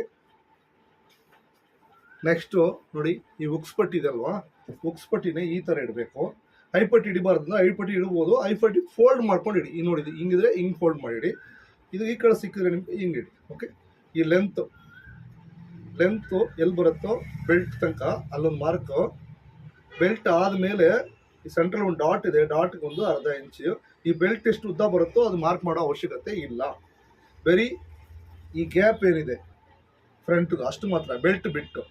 ನೆಕ್ಸ್ಟು ನೋಡಿ ಈ ಉಕ್ಸ್ ಪಟ್ಟಿ ಇದೆ ಅಲ್ವಾ, ಉಕ್ಸ್ ಪಟ್ಟಿನೇ ಈ ಥರ ಇಡಬೇಕು. ಐಪಟ್ಟಿ ಹಿಡಿಬಾರ್ದು, ಐಪಟ್ಟಿ ಇಡ್ಬೋದು, ಐಪಟ್ಟಿ ಫೋಲ್ಡ್ ಮಾಡ್ಕೊಂಡು ಇಡಿ. ನೋಡಿ ಹಿಂಗಿದ್ರೆ ಹಿಂಗೆ ಫೋಲ್ಡ್ ಮಾಡಿಡಿ. ಇದು ಈ ಕಡೆ ಸಿಕ್ಕಿದ್ರೆ ನಿಮಗೆ ಹಿಂಗೆ ಇಡಿ. ಓಕೆ, ಈ ಲೆಂತು ಎಲ್ಲಿ ಬರುತ್ತೋ ಬೆಲ್ಟ್ ತನಕ ಅಲ್ಲೊಂದು ಮಾರ್ಕು. ಬೆಲ್ಟ್ ಆದಮೇಲೆ ಈ ಸೆಂಟ್ರಲ್ ಒಂದು ಡಾಟ್ ಇದೆ, ಡಾಟ್ಗೆ ಒಂದು ಅರ್ಧ ಇಂಚು. ಈ ಬೆಲ್ಟ್ ಎಷ್ಟು ಉದ್ದ ಬರುತ್ತೋ ಅದು ಮಾರ್ಕ್ ಮಾಡೋ ಅವಶ್ಯಕತೆ ಇಲ್ಲ. ಬರೀ ಈ ಗ್ಯಾಪ್ ಏನಿದೆ ಫ್ರಂಟ್ದು ಅಷ್ಟು ಮಾತ್ರ, ಬೆಲ್ಟ್ ಬಿಟ್ಟು.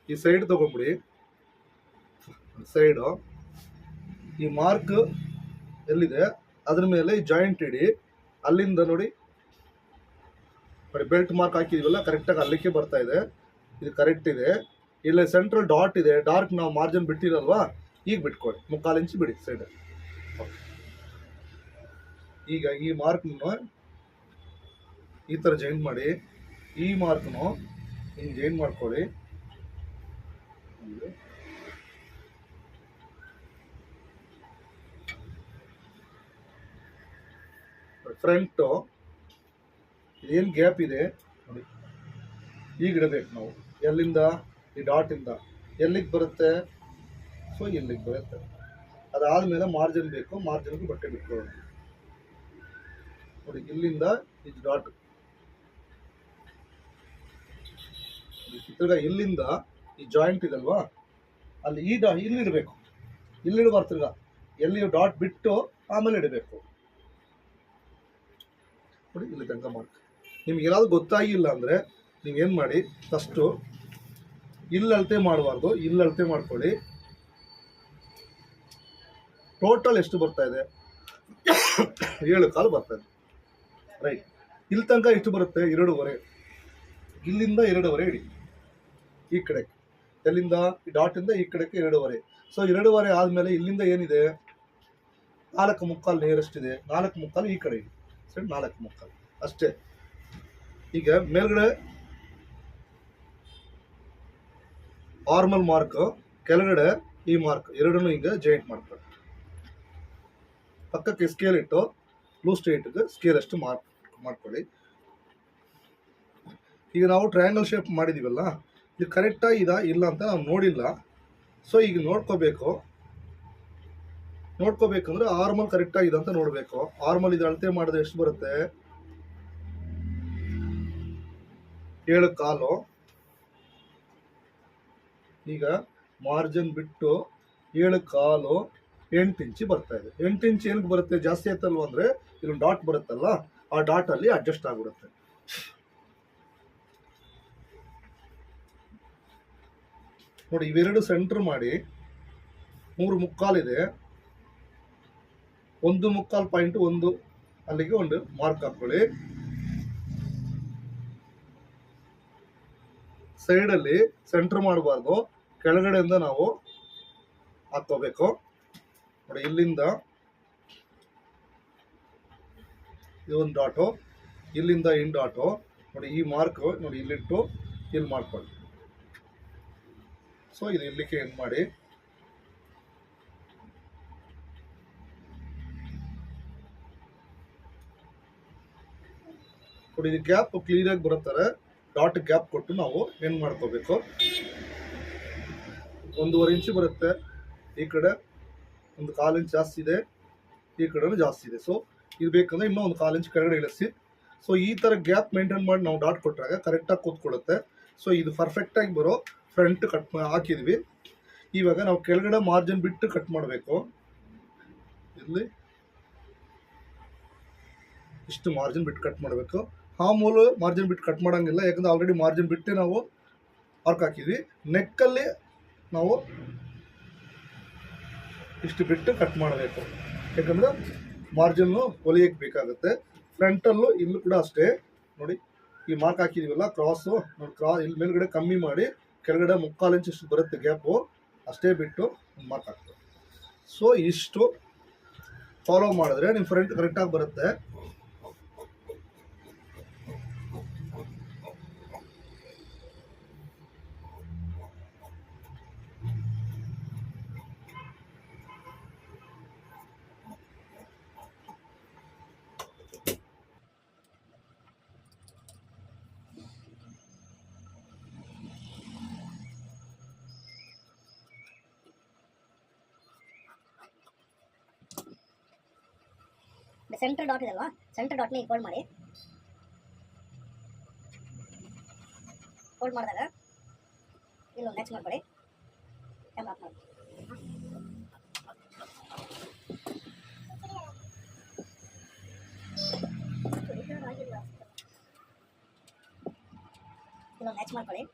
ಈ ಸೈಡ್ ತಗೊಂಬಿಡಿ, ಸೈಡು ಈ ಮಾರ್ಕ್ ಎಲ್ಲಿದೆ ಅದ್ರ ಮೇಲೆ ಜಾಯಿಂಟ್ ಇಡಿ. ಅಲ್ಲಿಂದ ನೋಡಿ ಬೆಲ್ಟ್ ಮಾರ್ಕ್ ಹಾಕಿದೀವಲ್ಲ, ಕರೆಕ್ಟಾಗಿ ಅಲ್ಲಿಗೆ ಬರ್ತಾ ಇದೆ. ಇದು ಕರೆಕ್ಟ್ ಇದೆ. ಇಲ್ಲ ಸೆಂಟ್ರಲ್ ಡಾಟ್ ಇದೆ, ಡಾರ್ಕ್ ನಾವು ಮಾರ್ಜಿನ್ ಬಿಟ್ಟಿರಲ್ವಾ, ಈಗ ಬಿಟ್ಕೊಳ್ಳಿ. 3/4 ಇಂಚ್ ಬಿಡಿ ಸೈಡ್. ಈಗ ಈ ಮಾರ್ಕ್ನ ಈ ಥರ ಜಾಯಿಂಟ್ ಮಾಡಿ, ಈ ಮಾರ್ಕ್ನು ಹಿಂಗೆ ಜಾಯಿಂಟ್ ಮಾಡ್ಕೊಳ್ಳಿ. ಫ್ರಂಟು ಏನು ಗ್ಯಾಪ್ ಇದೆ ನೋಡಿ, ಈಗ ಇಡಬೇಕು ನಾವು. ಎಲ್ಲಿಂದ ಈ ಡಾಟಿಂದ ಎಲ್ಲಿಗೆ ಬರುತ್ತೆ, ಸೊ ಇಲ್ಲಿಗೆ ಬರುತ್ತೆ. ಅದಾದಮೇಲೆ ಮಾರ್ಜಿನ್ ಬೇಕು, ಮಾರ್ಜಿನ್ಗೆ ಬಟ್ಟೆ ಬಿಟ್ಕೊಳ್ಳೋಣ. ನೋಡಿ ಇಲ್ಲಿಂದ ಇದು ಡಾಟ್, ತಿರ್ಗಾ ಇಲ್ಲಿಂದ ಈ ಜಾಯಿಂಟ್ ಇದಲ್ವಾ, ಅಲ್ಲಿ ಇಲ್ಲಿ ಇಡಬೇಕು. ಇಲ್ಲಿ ಇಡಬಾರ್ದು, ತಿರ್ಗಾ ಎಲ್ಲಿ ಡಾಟ್ ಬಿಟ್ಟು ಆಮೇಲೆ ಇಡಬೇಕು. ನೋಡಿ ಇಲ್ಲಿ ತನಕ ಮಾರ್ಕ್. ನಿಮ್ಗೆ ಏನಾದ್ರು ಗೊತ್ತಾಗಿಲ್ಲ ಅಂದರೆ ನೀವೇನು ಮಾಡಿ, ಫಸ್ಟು ಇಲ್ಲಿ ಅಳತೆ ಮಾಡಬಾರ್ದು, ಇಲ್ಲಿ ಅಳತೆ ಮಾಡ್ಕೊಳ್ಳಿ. ಟೋಟಲ್ ಎಷ್ಟು ಬರ್ತಾ ಇದೆ, 7 ಕಾಲು ಬರ್ತಾ ಇದೆ. ರೈಟ್, ಇಲ್ಲಿ ತನಕ ಎಷ್ಟು ಬರುತ್ತೆ, 2.5. ಇಲ್ಲಿಂದ 2.5 ಇಡಿ ಈ ಕಡೆ. ಎಲ್ಲಿಂದ ಈ ಡಾಟಿಂದ ಈ ಕಡೆಗೆ 2.5. ಸೊ 2.5 ಆದಮೇಲೆ ಇಲ್ಲಿಂದ ಏನಿದೆ 4.75 ನೇರಷ್ಟಿದೆ. 4.75 ಈ ಕಡೆ ಇಡಿ. ಸರಿ, 4.75 ಅಷ್ಟೇ. ಈಗ ಮೇಲ್ಗಡೆ ಆರ್ಮಲ್ ಮಾರ್ಕ್, ಕೆಳಗಡೆ ಈ ಮಾರ್ಕ್, ಎರಡನ್ನೂ ಈಗ ಜಾಯಿಂಟ್ ಮಾಡ್ಕೊಳ್ಳಿ. ಪಕ್ಕಕ್ಕೆ ಸ್ಕೇಲ್ ಇಟ್ಟು ಲೂಸ್ ಸ್ಟ್ರೈಟ್ಗೆ ಸ್ಕೇಲ್ ಅಷ್ಟು ಮಾಡ್ಕೊಳ್ಳಿ. ಈಗ ನಾವು ಟ್ರಯಾಂಗಲ್ ಶೇಪ್ ಮಾಡಿದ್ದೀವಲ್ಲ, ಇದು ಕರೆಕ್ಟಾಗಿ ಇದಾ ಇಲ್ಲ ಅಂತ ನಾವು ನೋಡಿಲ್ಲ. ಸೊ ಈಗ ನೋಡ್ಕೋಬೇಕಂದ್ರೆ ಆರ್ಮಲ್ ಕರೆಕ್ಟಾಗಿದೆ ಅಂತ ನೋಡಬೇಕು. ಆರ್ಮಲ್ ಇದು ಅಳತೆ ಮಾಡಿದ್ರೆ ಎಷ್ಟು ಬರುತ್ತೆ? 7.25. ಈಗ ಮಾರ್ಜಿನ್ ಬಿಟ್ಟು 7.25 8 ಇಂಚ್ ಬರ್ತಾ ಇದೆ. 8 ಇಂಚ್ ಏನಕ್ಕೆ ಬರುತ್ತೆ? ಜಾಸ್ತಿ ಆಯ್ತಲ್ವ ಅಂದರೆ ಇಲ್ಲೊಂದು ಡಾಟ್ ಬರುತ್ತಲ್ಲ, ಆ ಡಾಟಲ್ಲಿ ಅಡ್ಜಸ್ಟ್ ಆಗಿಬಿಡುತ್ತೆ. ನೋಡಿ, ಇವೆರಡು ಸೆಂಟರ್ ಮಾಡಿ 3.25 ಇದೆ. 1.25 ಪಾಯಿಂಟ್ 1 ಅಲ್ಲಿಗೆ ಒಂದು ಮಾರ್ಕ್ ಹಾಕೊಳ್ಳಿ. ಸೈಡಲ್ಲಿ ಸೆಂಟರ್ ಮಾಡಬಾರ್ದು, ಕೆಳಗಡೆಯಿಂದ ನಾವು ಹಾಕೋಬೇಕು. ನೋಡಿ, ಇಲ್ಲಿಂದ ಇದೊಂದು ಡಾಟು, ಇಲ್ಲಿಂದ ಇನ್ ಡಾಟು. ನೋಡಿ, ಈ ಮಾರ್ಕ್ ನೋಡಿ ಇಲ್ಲಿಟ್ಟು ಇಲ್ಲಿ ಮಾಡ್ಕೊಳ್ಳಿ. ಸೊ ಇದು ಇಲ್ಲಿಗೆ ಎಂಡ್ ಮಾಡಿ. ನೋಡಿ, ಇದು ಗ್ಯಾಪ್ ಕ್ಲಿಯರಾಗಿ ಬರುತ್ತಾರೆ. ಡಾಟ್ ಗ್ಯಾಪ್ ಕೊಟ್ಟು ನಾವು ಎಂಡ್ ಮಾಡ್ಕೋಬೇಕು. 1.25 ಇಂಚು ಬರುತ್ತೆ. ಈ ಕಡೆ 1/4 ಇಂಚ್ ಜಾಸ್ತಿ ಇದೆ, ಈ ಕಡೆನೂ ಜಾಸ್ತಿ ಇದೆ. ಸೊ ಇದು ಬೇಕಂದ್ರೆ ಇನ್ನೂ 1/4 ಇಂಚ್ ಕೆಳಗಡೆ ಇಳಿಸಿ. ಸೊ ಈ ಥರ ಗ್ಯಾಪ್ ಮೇಂಟೈನ್ ಮಾಡಿ ನಾವು ಡಾಟ್ ಕೊಟ್ಟಾಗ ಕರೆಕ್ಟಾಗಿ ಕೂತ್ಕೊಳ್ಳುತ್ತೆ. ಸೊ ಇದು ಪರ್ಫೆಕ್ಟಾಗಿ ಬರೋ ಫ್ರಂಟ್ ಕಟ್ ಹಾಕಿದ್ವಿ. ಇವಾಗ ನಾವು ಕೆಳಗಡೆ ಮಾರ್ಜಿನ್ ಬಿಟ್ಟು ಕಟ್ ಮಾಡಬೇಕು. ಇಲ್ಲಿ ಇಷ್ಟು ಮಾರ್ಜಿನ್ ಬಿಟ್ಟು ಕಟ್ ಮಾಡಬೇಕು. ಮೂಲ ಮಾರ್ಜಿನ್ ಬಿಟ್ಟು ಕಟ್ ಮಾಡೋಂಗಿಲ್ಲ, ಯಾಕಂದ್ರೆ ಆಲ್ರೆಡಿ ಮಾರ್ಜಿನ್ ಬಿಟ್ಟೆ ನಾವು ಆರ್ಕ್ ಹಾಕಿದ್ವಿ. ನೆಕ್ಕಲ್ಲಿ ನಾವು ಇಷ್ಟು ಬಿಟ್ಟು ಕಟ್ ಮಾಡಬೇಕು, ಯಾಕಂದ್ರೆ ಮಾರ್ಜಿನ್ನು ಹೊಲಿಯಕ್ಕೆ ಬೇಕಾಗುತ್ತೆ. ಫ್ರಂಟಲ್ಲೂ ಇಲ್ಲೂ ಕೂಡ ಅಷ್ಟೇ. ನೋಡಿ, ಈ ಮಾರ್ಕ್ ಹಾಕಿದೀವಲ್ಲ ಕ್ರಾಸು, ನೋಡಿ ಇಲ್ಲಿ ಮೇಲ್ಗಡೆ ಕಮ್ಮಿ ಮಾಡಿ ಕೆಳಗಡೆ 3/4 ಇಂಚ್ ಇಷ್ಟು ಬರುತ್ತೆ ಗ್ಯಾಪು, ಅಷ್ಟೇ ಬಿಟ್ಟು ಮಾರ್ಕ್ ಹಾಕ್ತೀವಿ. ಸೊ ಇಷ್ಟು ಫಾಲೋ ಮಾಡಿದ್ರೆ ನಿಮ್ಮ ಫ್ರಂಟ್ ಕರೆಕ್ಟಾಗಿ ಬರುತ್ತೆ. ಸೆಂಟರ್ ಡಾಟ್ ಇದಲ್ವಾ, ಸೆಂಟರ್ ಡಾಟ್ನ ಫೋಲ್ಡ್ ಮಾಡಿ. ಫೋಲ್ಡ್ ಮಾಡಿದಾಗ ಇಲ್ಲೊಂದು ನೆಕ್ಸ್ಟ್ ಮಾಡ್ಕೊಳ್ಳಿ. ಕ್ಯಾಮ್ರಾ ಆಫ್ ಮಾಡಿ. ಇಲ್ಲೊಂದು ನೆಕ್ಸ್ಟ್ ಮಾಡ್ಕೊಳ್ಳಿ,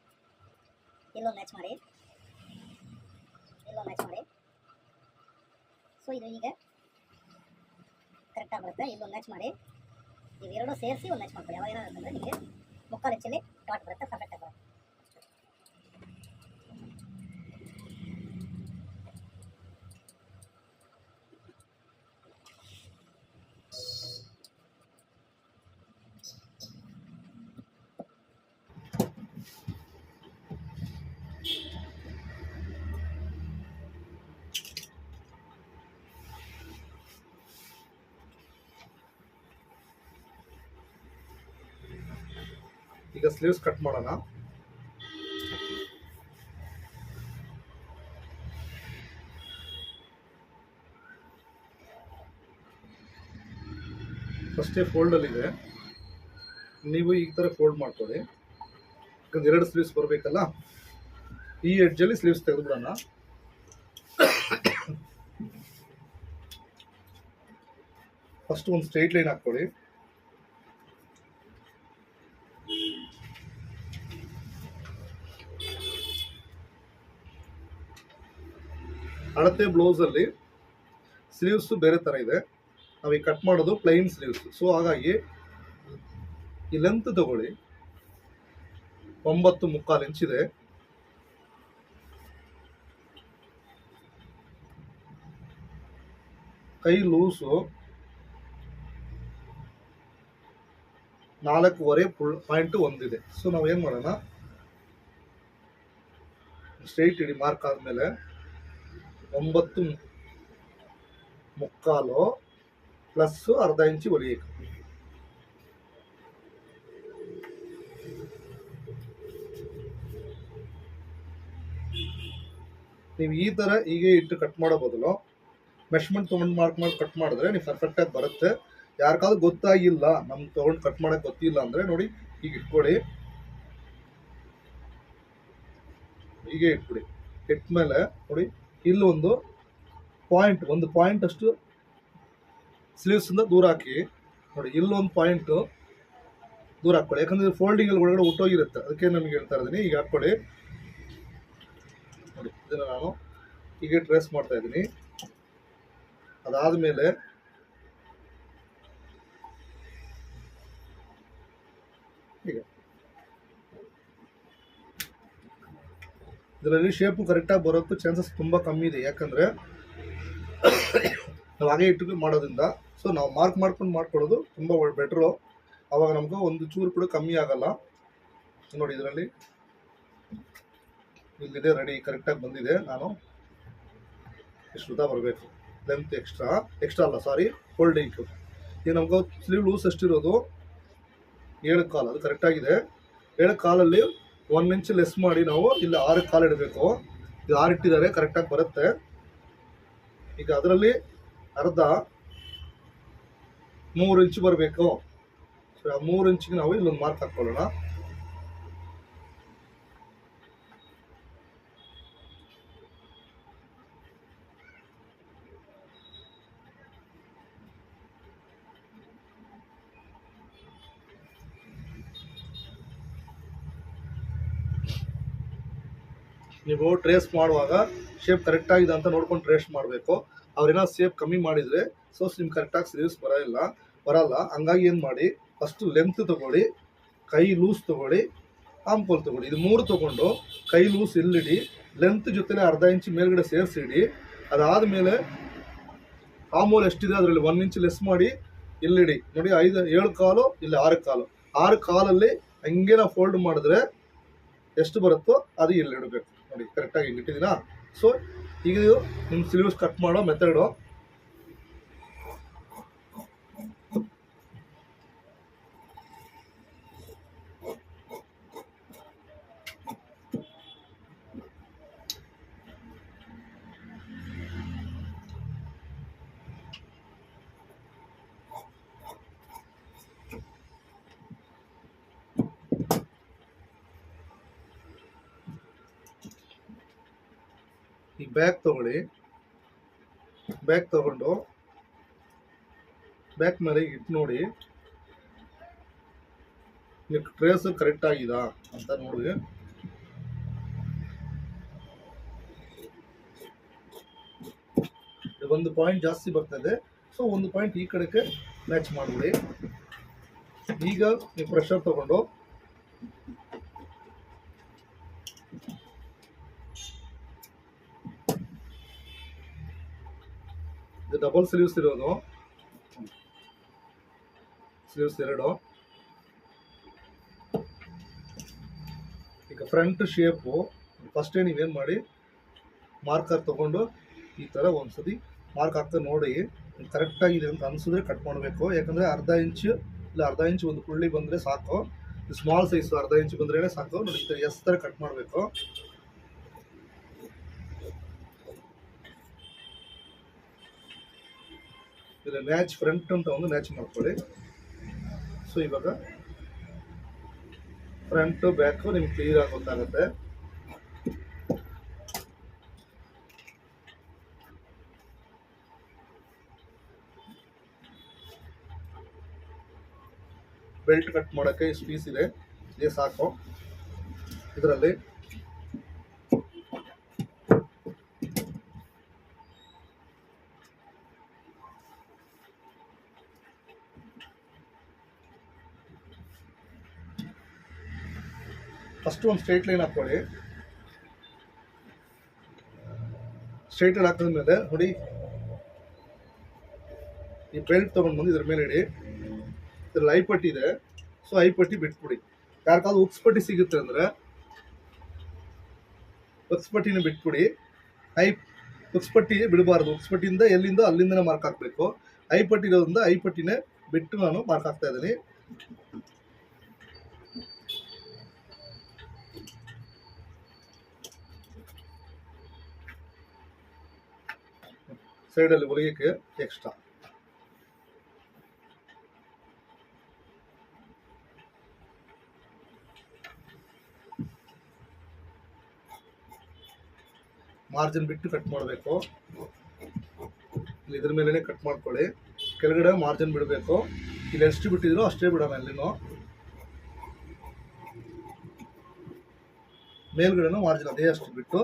ಇಲ್ಲೊಂದು ನೆಕ್ಸ್ಟ್ ಮಾಡಿ, ಇಲ್ಲೊಂದು ನೆಕ್ಸ್ಟ್ ಮಾಡಿ. ಸೊ ಇದು ಈಗ ಕರೆಕ್ಟಾಗಿ ಬರುತ್ತೆ. ಇಲ್ಲೊಂದು ಮ್ಯಾಚ್ ಮಾಡಿ, ಇವೆರಡು ಸೇರಿಸಿ ಒಂದು ಮ್ಯಾಚ್ ಮಾಡ್ಕೊಳ್ಳಿ. ಯಾವಾಗ ಏನಾಗುತ್ತೆ ನಿಮಗೆ 3/4 ಇಂಚಲ್ಲಿ ಡಾಟ್ ಬರುತ್ತೆ, ಪರ್ಫೆಕ್ಟಾಗಿ ಬರುತ್ತೆ. ಈಗ ಸ್ಲೀವ್ಸ್ ಕಟ್ ಮಾಡೋಣ. ಫಸ್ಟೇ ಫೋಲ್ಡಲ್ಲಿದೆ, ನೀವು ಈ ಥರ ಫೋಲ್ಡ್ ಮಾಡ್ಕೊಳ್ಳಿ. ಯಾಕಂದ್ರೆ 2 ಸ್ಲೀವ್ಸ್ ಬರಬೇಕಲ್ಲ, ಈ ಎಡ್ಜಲ್ಲಿ ಸ್ಲೀವ್ಸ್ ತೆಗೆದುಬಿಡೋಣ. ಫಸ್ಟ್ ಒಂದು ಸ್ಟ್ರೈಟ್ ಲೈನ್ ಹಾಕ್ಕೊಳ್ಳಿ. ಅಳತೆ ಬ್ಲೌಸಲ್ಲಿ ಸ್ಲೀವ್ಸು ಬೇರೆ ಥರ ಇದೆ, ನಾವು ಈಗ ಕಟ್ ಮಾಡೋದು ಪ್ಲೈನ್ ಸ್ಲೀವ್ಸ್. ಸೊ ಹಾಗಾಗಿ ಈ ಲೆಂತ್ ತಗೊಳ್ಳಿ, 9.25 ಇಂಚ್ ಇದೆ. ಕೈ ಲೂಸು 4.25 ಇದೆ. ಸೊ ನಾವೇನು ಮಾಡೋಣ, ಸ್ಟ್ರೈಟ್ ಇಡಿ ಮಾರ್ಕ್ ಆದಮೇಲೆ 9.25 ಪ್ಲಸ್ ಅರ್ಧ ಇಂಚು ಹೊಲಿಯಕ್ಕೆ. ನೀವು ಈ ಥರ ಹೀಗೆ ಇಟ್ಟು ಕಟ್ ಮಾಡೋ ಬದಲು ಮೆಷರ್ಮೆಂಟ್ ತೊಗೊಂಡು ಮಾಡಿ ಕಟ್ ಮಾಡಿದ್ರೆ ನೀವು ಪರ್ಫೆಕ್ಟಾಗಿ ಬರುತ್ತೆ. ಯಾರಿಗಾದ್ರೂ ಗೊತ್ತಾಗಿಲ್ಲ ನಮ್ಗೆ ತೊಗೊಂಡು ಕಟ್ ಮಾಡೋಕ್ಕೆ ಗೊತ್ತಿಲ್ಲ ಅಂದರೆ ನೋಡಿ ಈಗ ಇಟ್ಕೊಳ್ಳಿ, ಹೀಗೆ ಇಟ್ಬಿಡಿ. ಇಟ್ಮೇಲೆ ನೋಡಿ ಇಲ್ಲೊಂದು ಪಾಯಿಂಟ್ ಅಷ್ಟು ಸ್ಲೀವ್ಸಿಂದ ದೂರ ಹಾಕಿ. ನೋಡಿ ಇಲ್ಲೊಂದು ಪಾಯಿಂಟು ದೂರ ಹಾಕ್ಕೊಳ್ಳಿ, ಯಾಕಂದರೆ ಫೋಲ್ಡಿಂಗ್ ಒಳಗಡೆ ಹುಟ್ಟೋಗಿರುತ್ತೆ, ಅದಕ್ಕೆ ನಮಗೆ ಹೇಳ್ತಾ ಇದ್ದೀನಿ. ಈಗ ಹಾಕ್ಕೊಳ್ಳಿ. ನೋಡಿ ಇದನ್ನು ನಾನು ಹೀಗೆ ಟ್ರೇಸ್ ಮಾಡ್ತಾ ಇದ್ದೀನಿ. ಅದಾದಮೇಲೆ ಈಗ ಇದರಲ್ಲಿ ಶೇಪು ಕರೆಕ್ಟಾಗಿ ಬರೋಕ್ಕೂ ಚಾನ್ಸಸ್ ತುಂಬ ಕಮ್ಮಿ ಇದೆ, ಯಾಕಂದರೆ ನಾವು ಹಾಗೆ ಇಟ್ಟು ಮಾಡೋದ್ರಿಂದ. ಸೊ ನಾವು ಮಾರ್ಕ್ ಮಾಡ್ಕೊಂಡು ಮಾಡ್ಕೊಳ್ಳೋದು ತುಂಬ ಬೆಟ್ರು, ಆವಾಗ ನಮ್ಗೆ ಒಂದು ಚೂರು ಕೂಡ ಕಮ್ಮಿ ಆಗಲ್ಲ. ನೋಡಿ ಇದರಲ್ಲಿ ಇಲ್ಲಿದೆ ರೆಡಿ, ಕರೆಕ್ಟಾಗಿ ಬಂದಿದೆ. ನಾನು ಇಷ್ಟು ಉದ್ದ ಬರಬೇಕು, ಲೆಂತ್ ಎಕ್ಸ್ಟ್ರಾ ಅಲ್ಲ ಸಾರಿ ಫೋಲ್ಡಿಂಗ್. ಈಗ ನಮ್ಗೆ ಸ್ಲೀವ್ ಲೂಸ್ ಎಷ್ಟಿರೋದು 7 ಕಾಲು, ಅದು ಕರೆಕ್ಟಾಗಿದೆ. 7 ಕಾಲಲ್ಲಿ 1 ಇಂಚ್ ಲೆಸ್ ಮಾಡಿ ನಾವು ಇಲ್ಲಿ 6 ಕಾಲು ಇಡಬೇಕು. ಇದು 6 ಇಟ್ಟಿದ್ದಾರೆ, ಕರೆಕ್ಟಾಗಿ ಬರುತ್ತೆ. ಈಗ ಅದರಲ್ಲಿ ಅರ್ಧ 3 ಇಂಚ್ ಬರಬೇಕು. ಸೊ ಆ 3 ಇಂಚಿಗೆ ನಾವು ಇಲ್ಲೊಂದು ಮಾರ್ಕ್ ಹಾಕ್ಕೊಳ್ಳೋಣ. ನೀವು ಟ್ರೇಸ್ ಮಾಡುವಾಗ ಶೇಪ್ ಕರೆಕ್ಟಾಗಿದೆ ಅಂತ ನೋಡ್ಕೊಂಡು ಟ್ರೇಸ್ ಮಾಡಬೇಕು. ಅವ್ರೇನೋ ಶೇಪ್ ಕಮ್ಮಿ ಮಾಡಿದರೆ ಸೊ ನಿಮ್ಗೆ ಕರೆಕ್ಟಾಗಿ ಸ್ಲೀವ್ಸ್ ಬರಲ್ಲ. ಹಂಗಾಗಿ ಏನು ಮಾಡಿ, ಫಸ್ಟು ಲೆಂತ್ ತೊಗೊಳ್ಳಿ, ಕೈ ಲೂಸ್ ತೊಗೊಳ್ಳಿ, ಆಮ್ಕೋಲ್ ತೊಗೊಳ್ಳಿ. ಇದು 3 ತೊಗೊಂಡು ಕೈ ಲೂಸ್ ಇಲ್ಲಿಡಿ, ಲೆಂತ್ ಜೊತೆಲೆ ಅರ್ಧ ಇಂಚ್ ಮೇಲ್ಗಡೆ ಸೇರಿಸಿಡಿ. ಅದಾದಮೇಲೆ ಆಮೂಲ್ ಎಷ್ಟಿದೆ ಅದರಲ್ಲಿ 1 ಇಂಚ್ ಲೆಸ್ ಮಾಡಿ ಇಲ್ಲಿಡಿ. ನೋಡಿ 7 ಕಾಲು, ಇಲ್ಲಿ 6 ಕಾಲು. 6 ಕಾಲಲ್ಲಿ ಹಂಗೆ ನಾವು ಫೋಲ್ಡ್ ಮಾಡಿದ್ರೆ ಎಷ್ಟು ಬರುತ್ತೋ ಅದು ಇಲ್ಲಿ ಇಡಬೇಕು. ನೋಡಿ ಕರೆಕ್ಟಾಗಿ ಹಿಂಗೆ ಇಟ್ಟಿದ್ದೀನಾ. ಸೊ ಈಗ ಇದು ನಿಮ್ಮ ಸ್ಲೀವ್ಸ್ ಕಟ್ ಮಾಡೋ ಮೆಥಡು. ಈ ಬ್ಯಾಗ್ ತಗೊಳ್ಳಿ, ಬ್ಯಾಗ್ ತಗೊಂಡು ಬ್ಯಾಕ್ ಮೇಲೆ ಇಟ್ಟು ನೋಡಿ ನೀವು ಟ್ರೇಸ್ ಕರೆಕ್ಟ್ ಆಗಿದಾ ಅಂತ ನೋಡಿ. ಒಂದು ಪಾಯಿಂಟ್ ಜಾಸ್ತಿ ಬರ್ತದೆ, ಸೊ ಒಂದು ಪಾಯಿಂಟ್ ಈ ಕಡೆಗೆ ಮ್ಯಾಚ್ ಮಾಡಿಬಿಡಿ. ಈಗ ನೀವು ಪ್ರೆಷರ್ ತಗೊಂಡು ಇದು ಡಬಲ್ ಸ್ಲೀವ್ಸ್ ಇರೋದು, ಸ್ಲೀವ್ಸ್ 2. ಈಗ ಫ್ರಂಟ್ ಶೇಪು ಫಸ್ಟೇ ನೀವೇನು ಮಾಡಿ, ಮಾರ್ಕರ್ ತೊಗೊಂಡು ಈ ಥರ ಒಂದ್ಸತಿ ಮಾರ್ಕ್ ಹಾಕ್ತಾ ನೋಡಿ ಕರೆಕ್ಟಾಗಿದೆ ಅಂತ ಅನಿಸಿದ್ರೆ ಕಟ್ ಮಾಡಬೇಕು. ಯಾಕಂದರೆ ಅರ್ಧ ಇಂಚ್ ಒಂದು ಕುಳ್ಳಿ ಬಂದರೆ ಸಾಕು. ಸ್ಮಾಲ್ ಸೈಜು ಅರ್ಧ ಇಂಚ್ ಬಂದ್ರೇ ಸಾಕು. ನೋಡಿ ಈ ಥರ ಎಸ್ ಥರ ಕಟ್ ಮಾಡಬೇಕು. ಇಲ್ಲ ನ್ಯಾಚ್ ಫ್ರಂಟ್ ಅಂತ ಒಂದು ನ್ಯಾಚ್ ಮಾಡ್ಕೊಳ್ಳಿ. ಸೊ ಇವಾಗ ಫ್ರಂಟು ಬ್ಯಾಕು ನಿಮ್ಗೆ ಕ್ಲಿಯರ್ ಆಗಿ ಗೊತ್ತಾಗುತ್ತೆ. ಬೆಲ್ಟ್ ಕಟ್ ಮಾಡೋಕ್ಕೆ ಇಷ್ಟು ಪೀಸ್ ಇದೆ, ಇದೇ ಸಾಕು. ಇದರಲ್ಲಿ ಫಸ್ಟ್ ಒಂದು ಸ್ಟ್ರೈಟ್ ಲೈನ್ ಹಾಕ್ಕೊಳ್ಳಿ. ಸ್ಟ್ರೈಟ್ ಲೈನ್ ಹಾಕಿದ್ಮೇಲೆ ನೋಡಿ ಈ ಬೆಲ್ಟ್ ತೊಗೊಂಡು ಬಂದು ಇದ್ರ ಮೇಲೆ ಇಡಿ. ಇದ್ರಲ್ಲಿ ಐಪಟ್ಟಿ ಇದೆ, ಸೊ ಐಪಟ್ಟಿ ಬಿಟ್ಬಿಡಿ. ಯಾರಿಗಾದ್ರು ಉಕ್ಸ್ಪಟ್ಟಿ ಸಿಗುತ್ತೆ ಅಂದರೆ ಉಕ್ಸ್ಪಟ್ಟಿನ ಬಿಟ್ಬಿಡಿ. ಉಕ್ಸ್ಪಟ್ಟಿ ಬಿಡಬಾರ್ದು. ಉಕ್ಸ್ಪಟ್ಟಿಯಿಂದ ಎಲ್ಲಿಂದ ಅಲ್ಲಿಂದನೇ ಮಾರ್ಕ್ ಹಾಕಬೇಕು. ಐಪಟ್ಟಿ ಇರೋದ್ರಿಂದ ಐಪಟ್ಟಿನೇ ಬಿಟ್ಟು ನಾನು ಮಾರ್ಕ್ ಹಾಕ್ತಾ ಇದ್ದೀನಿ. ಸೈಡಲ್ಲಿ ಹೊಲಿಯೋಕ್ಕೆ ಎಕ್ಸ್ಟ್ರಾ. ಮಾರ್ಜಿನ್ ಬಿಟ್ಟು ಕಟ್ ಮಾಡಬೇಕು. ಇದ್ರ ಮೇಲೇ ಕಟ್ ಮಾಡ್ಕೊಳ್ಳಿ. ಕೆಳಗಡೆ ಮಾರ್ಜಿನ್ ಬಿಡಬೇಕು. ಇಲ್ಲಿ ಎಷ್ಟು ಬಿಟ್ಟಿದ್ರು ಅಷ್ಟೇ ಬಿಡೋಣ. ಇಲ್ಲಿನೂ ಮೇಲ್ಗಡೆನೂ ಮಾರ್ಜಿನ್ ಅದೇ ಅಷ್ಟು ಬಿಟ್ಟು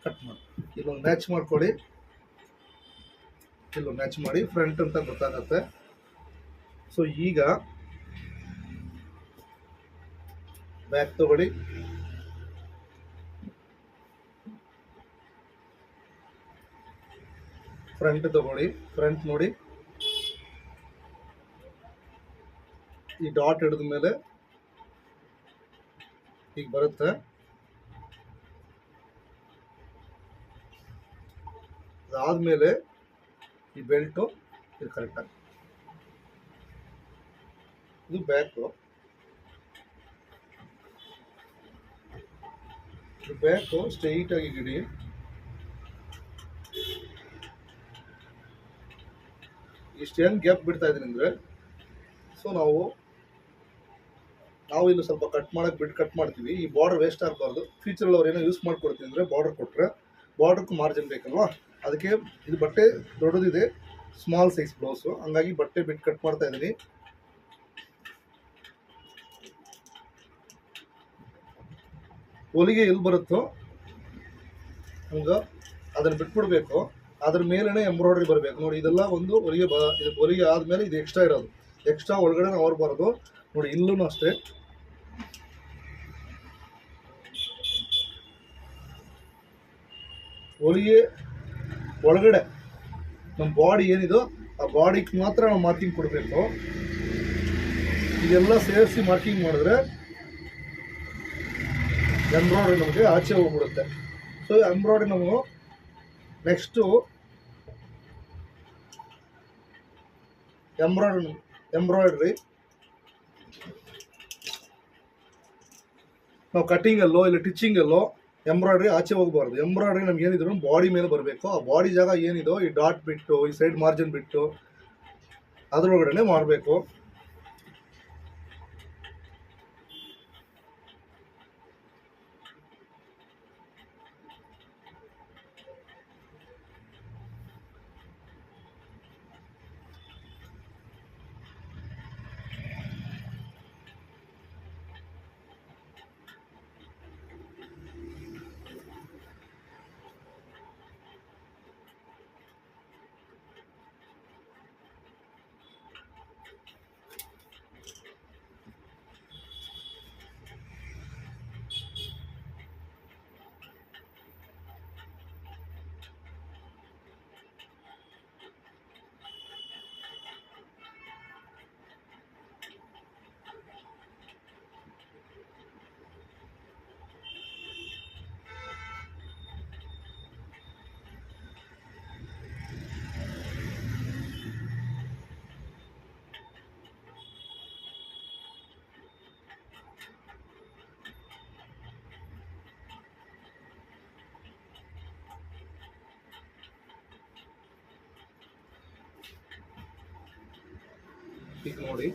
ಕಟ್ ಮಾಡಿ ಇಲ್ಲೊಂದು ಮ್ಯಾಚ್ ಮಾಡ್ಕೊಳ್ಳಿ. ಇಲ್ಲೊಂದು ಮ್ಯಾಚ್ ಮಾಡಿ ಫ್ರಂಟ್ ಅಂತ ಗೊತ್ತಾಗತ್ತೆ. ಸೊ ಈಗ ಬ್ಯಾಕ್ ತಗೊಳ್ಳಿ. ಫ್ರಂಟ್ ತಗೊಳ್ಳಿ. ಫ್ರಂಟ್ ನೋಡಿ, ಈ ಡಾಟ್ ಹಿಡಿದ ಮೇಲೆ ಈಗ ಬರುತ್ತೆ. ಅದಾದ್ಮೇಲೆ ಈ ಬೆಲ್ಟು ಇದು ಕರೆಕ್ಟಾಗಿ, ಇದು ಬ್ಯಾಕು. ಬ್ಯಾಕು ಸ್ಟ್ರೈಟ್ ಆಗಿ ಇಡಿ. ಇಷ್ಟೇನು ಗ್ಯಾಪ್ ಬಿಡ್ತಾ ಇದೀನಿ ಅಂದರೆ, ಸೊ ನಾವು ಇಲ್ಲಿ ಸ್ವಲ್ಪ ಕಟ್ ಮಾಡಕ್ಕೆ ಬಿಟ್ಟು ಕಟ್ ಮಾಡ್ತೀವಿ. ಈ ಬಾರ್ಡರ್ ವೇಸ್ಟ್ ಆಗಬಾರ್ದು. ಫ್ಯೂಚರಲ್ಲಿ ಅವ್ರು ಏನೋ ಯೂಸ್ ಮಾಡ್ಕೊಡ್ತೀವಿ ಅಂದರೆ ಬಾರ್ಡರ್ ಕೊಟ್ಟರೆ ಬಾರ್ಡರ್ಗೂ ಮಾರ್ಜಿನ್ ಬೇಕಲ್ವಾ, ಅದಕ್ಕೆ ಇದು ಬಟ್ಟೆ ದೊಡ್ಡದಿದೆ, ಸ್ಮಾಲ್ ಸೈಜ್ ಬ್ಲೌಸು, ಹಂಗಾಗಿ ಬಟ್ಟೆ ಬಿಟ್ಟು ಕಟ್ ಮಾಡ್ತಾ ಇದ್ದೀನಿ. ಹೊಲಿಗೆ ಎಲ್ಲಿ ಬರುತ್ತೋ ಹಂಗೆ ಅದನ್ನು ಬಿಟ್ಬಿಡ್ಬೇಕು. ಅದ್ರ ಮೇಲೇ ಎಂಬ್ರಾಯ್ಡ್ರಿ ಬರಬೇಕು ನೋಡಿ. ಇದೆಲ್ಲ ಒಂದು ಹೊಲಿಗೆ ಆದಮೇಲೆ ಇದು ಎಕ್ಸ್ಟ್ರಾ ಇರೋದು. ಎಕ್ಸ್ಟ್ರಾ ಒಳಗಡೆ ನಾವು ಬರೋದು ನೋಡಿ. ಇಲ್ಲೂ ಅಷ್ಟೇ ಹೊಲಿಗೆ ಒಳಗಡೆ ನಮ್ಮ ಬಾಡಿ ಏನಿದೋ ಆ ಬಾಡಿಗೆ ಮಾತ್ರ ನಾವು ಮಾರ್ಕಿಂಗ್ ಕೊಡಬೇಕು. ಇದೆಲ್ಲ ಸೇರಿಸಿ ಮಾರ್ಕಿಂಗ್ ಮಾಡಿದ್ರೆ ಎಂಬ್ರಾಯ್ಡ್ರಿ ನಮಗೆ ಆಚೆ ಹೋಗ್ಬಿಡುತ್ತೆ. ಸೊ ಎಂಬ್ರಾಯ್ಡ್ರಿ ನಾವು ನೆಕ್ಸ್ಟು ಎಂಬ್ರಾಯ್ಡ್ರಿ ನಾವು ಕಟ್ಟಿಂಗಲ್ಲೋ ಇಲ್ಲ ಟಿಚಿಂಗಲ್ಲೋ ಎಂಬ್ರಾಯ್ಡ್ರಿ ಆಚೆ ಹೋಗಬಾರ್ದು. ಎಂಬ್ರಾಯ್ಡ್ರಿ ನಮ್ಗೆ ಏನಿದ್ರು ಬಾಡಿ ಮೇಲೆ ಬರಬೇಕು. ಆ ಬಾಡಿ ಜಾಗ ಏನಿದೋ ಈ ಡಾಟ್ ಬಿಟ್ಟು ಈ ಸೈಡ್ ಮಾರ್ಜಿನ್ ಬಿಟ್ಟು ಅದರೊಳಗಡೆ ಮಾಡಬೇಕು. ಈಗ ನೋಡಿ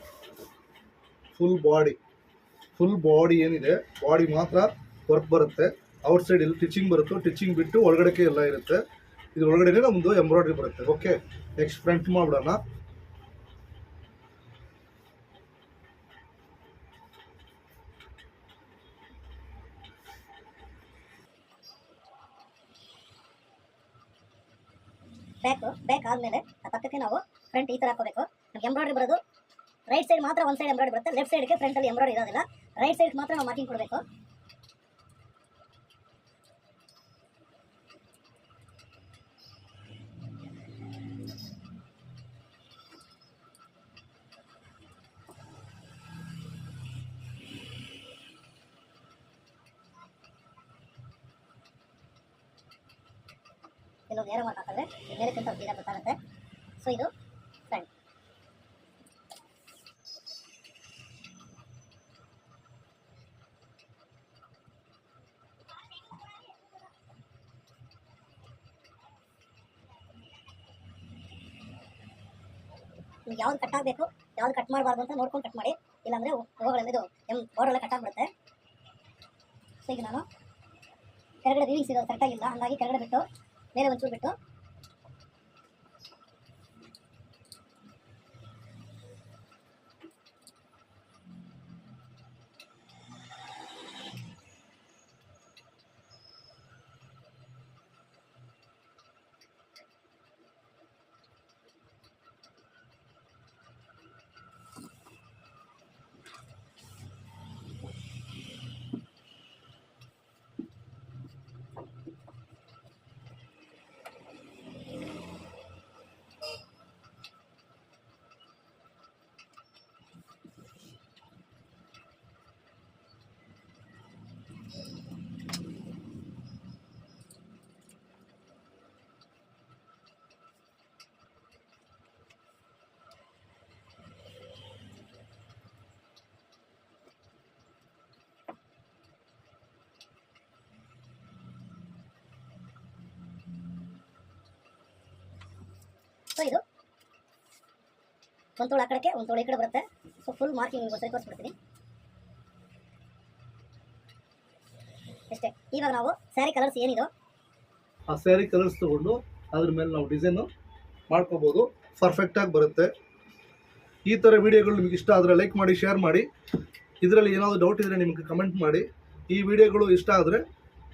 ಫುಲ್ ಬಾಡಿ ಏನಿದೆ ಬಾಡಿ ಮಾತ್ರ ವರ್ಕ್ ಬರುತ್ತೆ. ಔಟ್ ಸೈಡ್ ಇಲ್ಲಿ ಟಿಚಿಂಗ್ ಬರುತ್ತೆ. ಟಿಚಿಂಗ್ ಬಿಟ್ಟು ಒಳಗಡೆಗೆ ಎಲ್ಲ ಇರುತ್ತೆ. ಇದ್ರ ಒಳಗಡೆ ನಮ್ಮದು ಎಂಬ್ರಾಯ್ಡ್ರಿ ಬರುತ್ತೆ. ಓಕೆ, ನೆಕ್ಸ್ಟ್ ಫ್ರಂಟ್ ಮಾಡ್ಬಿಡೋಣ. ಬ್ಯಾಕ್ ಆದಮೇಲೆ ಆ ಪಕ್ಕಕ್ಕೆ ನಾವು ಫ್ರಂಟ್ ಈ ಥರ ಹಾಕೋಬೇಕು. ನಮ್ಗೆ ಎಂಬ್ರಾಯ್ಡ್ರಿ ಬರೋದು ರೈಟ್ ಸೈಡ್ ಮಾತ್ರ, ಒಂದು ಸೈಡ್ ಎಂಬ್ರಾಯ್ಡ್ರಿ ಬರುತ್ತೆ. ಲೆಫ್ಟ್ ಸೈಡ್ಗೆ ಫ್ರಂಟಲ್ಲಿ ಎಂಬ್ರಾಯ್ಡ್ರಿ ಇರೋದಿಲ್ಲ. ರೈಟ್ ಸೈಡ್ ಮಾತ್ರ ನಾವು ಮಾರ್ಕಿಂಗ್ ಕೊಡಬೇಕು. ಇಲ್ಲೊಂದು ನೇರ ಮಾರ್ಕ್ ಹಾಕಿದ್ರೆ ನೇರಕ್ಕಿಂತ ಕ್ಲೀನಾಗಿ ಗೊತ್ತಾಗುತ್ತೆ. ಸೊ ಇದು ಫ್ರಂಟ್. ನಿಮ್ಗೆ ಯಾವ್ದು ಕಟ್ ಆಗಬೇಕು ಯಾವ್ದು ಕಟ್ ಮಾಡಬಾರ್ದು ಅಂತ ನೋಡ್ಕೊಂಡು ಕಟ್ ಮಾಡಿ, ಇಲ್ಲಾಂದರೆ ಹೂವುಗಳೆಲ್ಲ ಇದು ಬಾರ್ಡರ್ ಎಲ್ಲ ಕಟ್ ಆಗಿಬಿಡುತ್ತೆ. ಸೊ ಈಗ ನಾನು ಕೆಳಗಡೆ ವೀವಿಂಗ್ಸ್ ಇರೋದು ಕರೆಕ್ಟಾಗಿಲ್ಲ, ಹಾಗಾಗಿ ಕೆಳಗಡೆ ಬಿಟ್ಟು ಮೇಲೆ ಒಂಚೂರು ಬಿಟ್ಟು ಸೊ ಇದು ಒಂದು ತೋಳು ಆ ಕಡೆಗೆ ಒಂದು ತೋಳು ಈ ಕಡೆ ಬರುತ್ತೆ. ಸೊ ಫುಲ್ ಮಾರ್ಕಿಂಗ್ ನಿಮಗೆ ಸರಿ ತೋರಿಸ್ಬಿಡ್ತೀನಿ ಅಷ್ಟೇ. ಇವಾಗ ನಾವು ಸ್ಯಾರಿ ಕಲರ್ಸ್ ಏನಿದೋ ಆ ಸ್ಯಾರಿ ಕಲರ್ಸ್ ತೊಗೊಂಡು ಅದ್ರ ಮೇಲೆ ನಾವು ಡಿಸೈನು ಮಾಡ್ಕೋಬೋದು, ಪರ್ಫೆಕ್ಟಾಗಿ ಬರುತ್ತೆ. ಈ ಥರ ವೀಡಿಯೋಗಳು ನಿಮಗೆ ಇಷ್ಟ ಆದರೆ ಲೈಕ್ ಮಾಡಿ, ಶೇರ್ ಮಾಡಿ. ಇದರಲ್ಲಿ ಏನಾದರೂ ಡೌಟ್ ಇದ್ದರೆ ನಿಮಗೆ ಕಮೆಂಟ್ ಮಾಡಿ. ಈ ವಿಡಿಯೋಗಳು ಇಷ್ಟ ಆದರೆ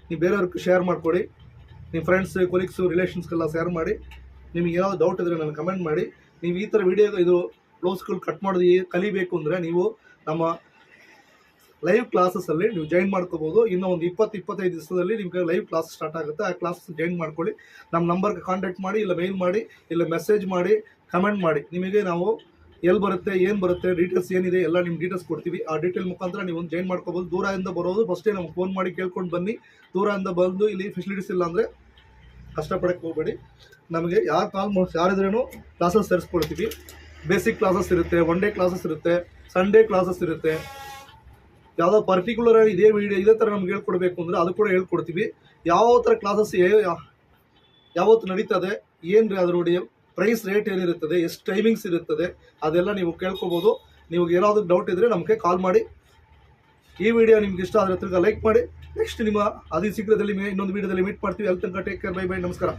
ನೀವು ಬೇರೆಯವ್ರಿಗೆ ಶೇರ್ ಮಾಡಿಕೊಡಿ, ನಿಮ್ಮ ಫ್ರೆಂಡ್ಸ್, ಕೊಲೀಗ್ಸು, ರಿಲೇಷನ್ಸ್ಗೆಲ್ಲ ಶೇರ್ ಮಾಡಿ. ನಿಮಗೆ ಏನಾದರೂ ಡೌಟ್ ಇದ್ದರೆ ನನಗೆ ಕಮೆಂಟ್ ಮಾಡಿ. ನೀವು ಈ ಥರ ವೀಡಿಯೋ ಇದು ಬ್ಲೌಸ್ಗಳು ಕಟ್ ಮಾಡೋದು ಕಲಿಬೇಕು ಅಂದರೆ ನೀವು ನಮ್ಮ ಲೈವ್ ಕ್ಲಾಸಸ್ಸಲ್ಲಿ ನೀವು ಜಾಯಿನ್ ಮಾಡ್ಕೋಬೋದು. ಇನ್ನೂ ಒಂದು 20-25 ದಿವಸದಲ್ಲಿ ನಿಮಗೆ ಲೈವ್ ಕ್ಲಾಸ್ ಸ್ಟಾರ್ಟ್ ಆಗುತ್ತೆ. ಆ ಕ್ಲಾಸ್ ಜಾಯಿನ್ ಮಾಡ್ಕೊಳ್ಳಿ. ನಮ್ಮ ನಂಬರ್ಗೆ ಕಾಂಟ್ಯಾಕ್ಟ್ ಮಾಡಿ, ಇಲ್ಲ ಮೇಲ್ ಮಾಡಿ, ಇಲ್ಲ ಮೆಸೇಜ್ ಮಾಡಿ, ಕಮೆಂಟ್ ಮಾಡಿ. ನಿಮಗೆ ನಾವು ಎಲ್ಲಿ ಬರುತ್ತೆ, ಏನು ಬರುತ್ತೆ, ಡೀಟೇಲ್ಸ್ ಏನಿದೆ ಎಲ್ಲ ನಿಮ್ಗೆ ಡೀಟೇಲ್ಸ್ ಕೊಡ್ತೀವಿ. ಆ ಡೀಟೇಲ್ ಮುಖಾಂತರ ನೀವು ಒಂದು ಜಾಯಿನ್ ಮಾಡ್ಕೋಬೋದು. ದೂರದಿಂದ ಬರೋದು ಫಸ್ಟೇ ನಮ್ಗೆ ಫೋನ್ ಮಾಡಿ ಕೇಳ್ಕೊಂಡು ಬನ್ನಿ. ದೂರದಿಂದ ಬಂದು ಇಲ್ಲಿ ಫೆಸಿಲಿಟೀಸ್ ಇಲ್ಲ ಅಂದರೆ ಕಷ್ಟಪಡಕ್ಕೆ ಹೋಗಬೇಡಿ. ನಮಗೆ ಯಾರಿದ್ರೂ ಕ್ಲಾಸಸ್ ಸೇರಿಸ್ಕೊಳ್ತೀವಿ. ಬೇಸಿಕ್ ಕ್ಲಾಸಸ್ ಇರುತ್ತೆ, ಒನ್ ಡೇ ಕ್ಲಾಸಸ್ ಇರುತ್ತೆ, ಸಂಡೇ ಕ್ಲಾಸಸ್ ಇರುತ್ತೆ. ಯಾವುದೋ ಪರ್ಟಿಕ್ಯುಲರ್ ಇದೇ ಥರ ನಮ್ಗೆ ಹೇಳ್ಕೊಡ್ಬೇಕು ಅಂದರೆ ಅದು ಕೂಡ ಹೇಳ್ಕೊಡ್ತೀವಿ. ಯಾವ ಥರ ಕ್ಲಾಸಸ್ ಯಾವತ್ತು ನಡೀತದೆ, ಏನು ರೀ ಅದರ ಪ್ರೈಸ್ ರೇಟ್ ಏನಿರುತ್ತದೆ, ಎಷ್ಟು ಟೈಮಿಂಗ್ಸ್ ಇರುತ್ತದೆ, ಅದೆಲ್ಲ ನೀವು ಕೇಳ್ಕೊಬೋದು. ನೀವು ಏನಾದರೂ ಡೌಟ್ ಇದ್ದರೆ ನಮಗೆ ಕಾಲ್ ಮಾಡಿ. ಈ ವಿಡಿಯೋ ನಿಮ್ಗೆ ಇಷ್ಟ ಆದರೆ ತಿರ್ಗಾ ಲೈಕ್ ಮಾಡಿ. ನೆಕ್ಸ್ಟ್ ನಿಮ್ಮ ಅತಿ ಶೀಘ್ರದಲ್ಲಿ ಇನ್ನೊಂದು ವಿಡಿಯೋದಲ್ಲಿ ಮೀಟ್ ಮಾಡ್ತೀವಿ. ಅಲ್ಲಿ ತನಕ ಟೇಕ್ ಕೇರ್, ಬೈ ಬೈ, ನಮಸ್ಕಾರ.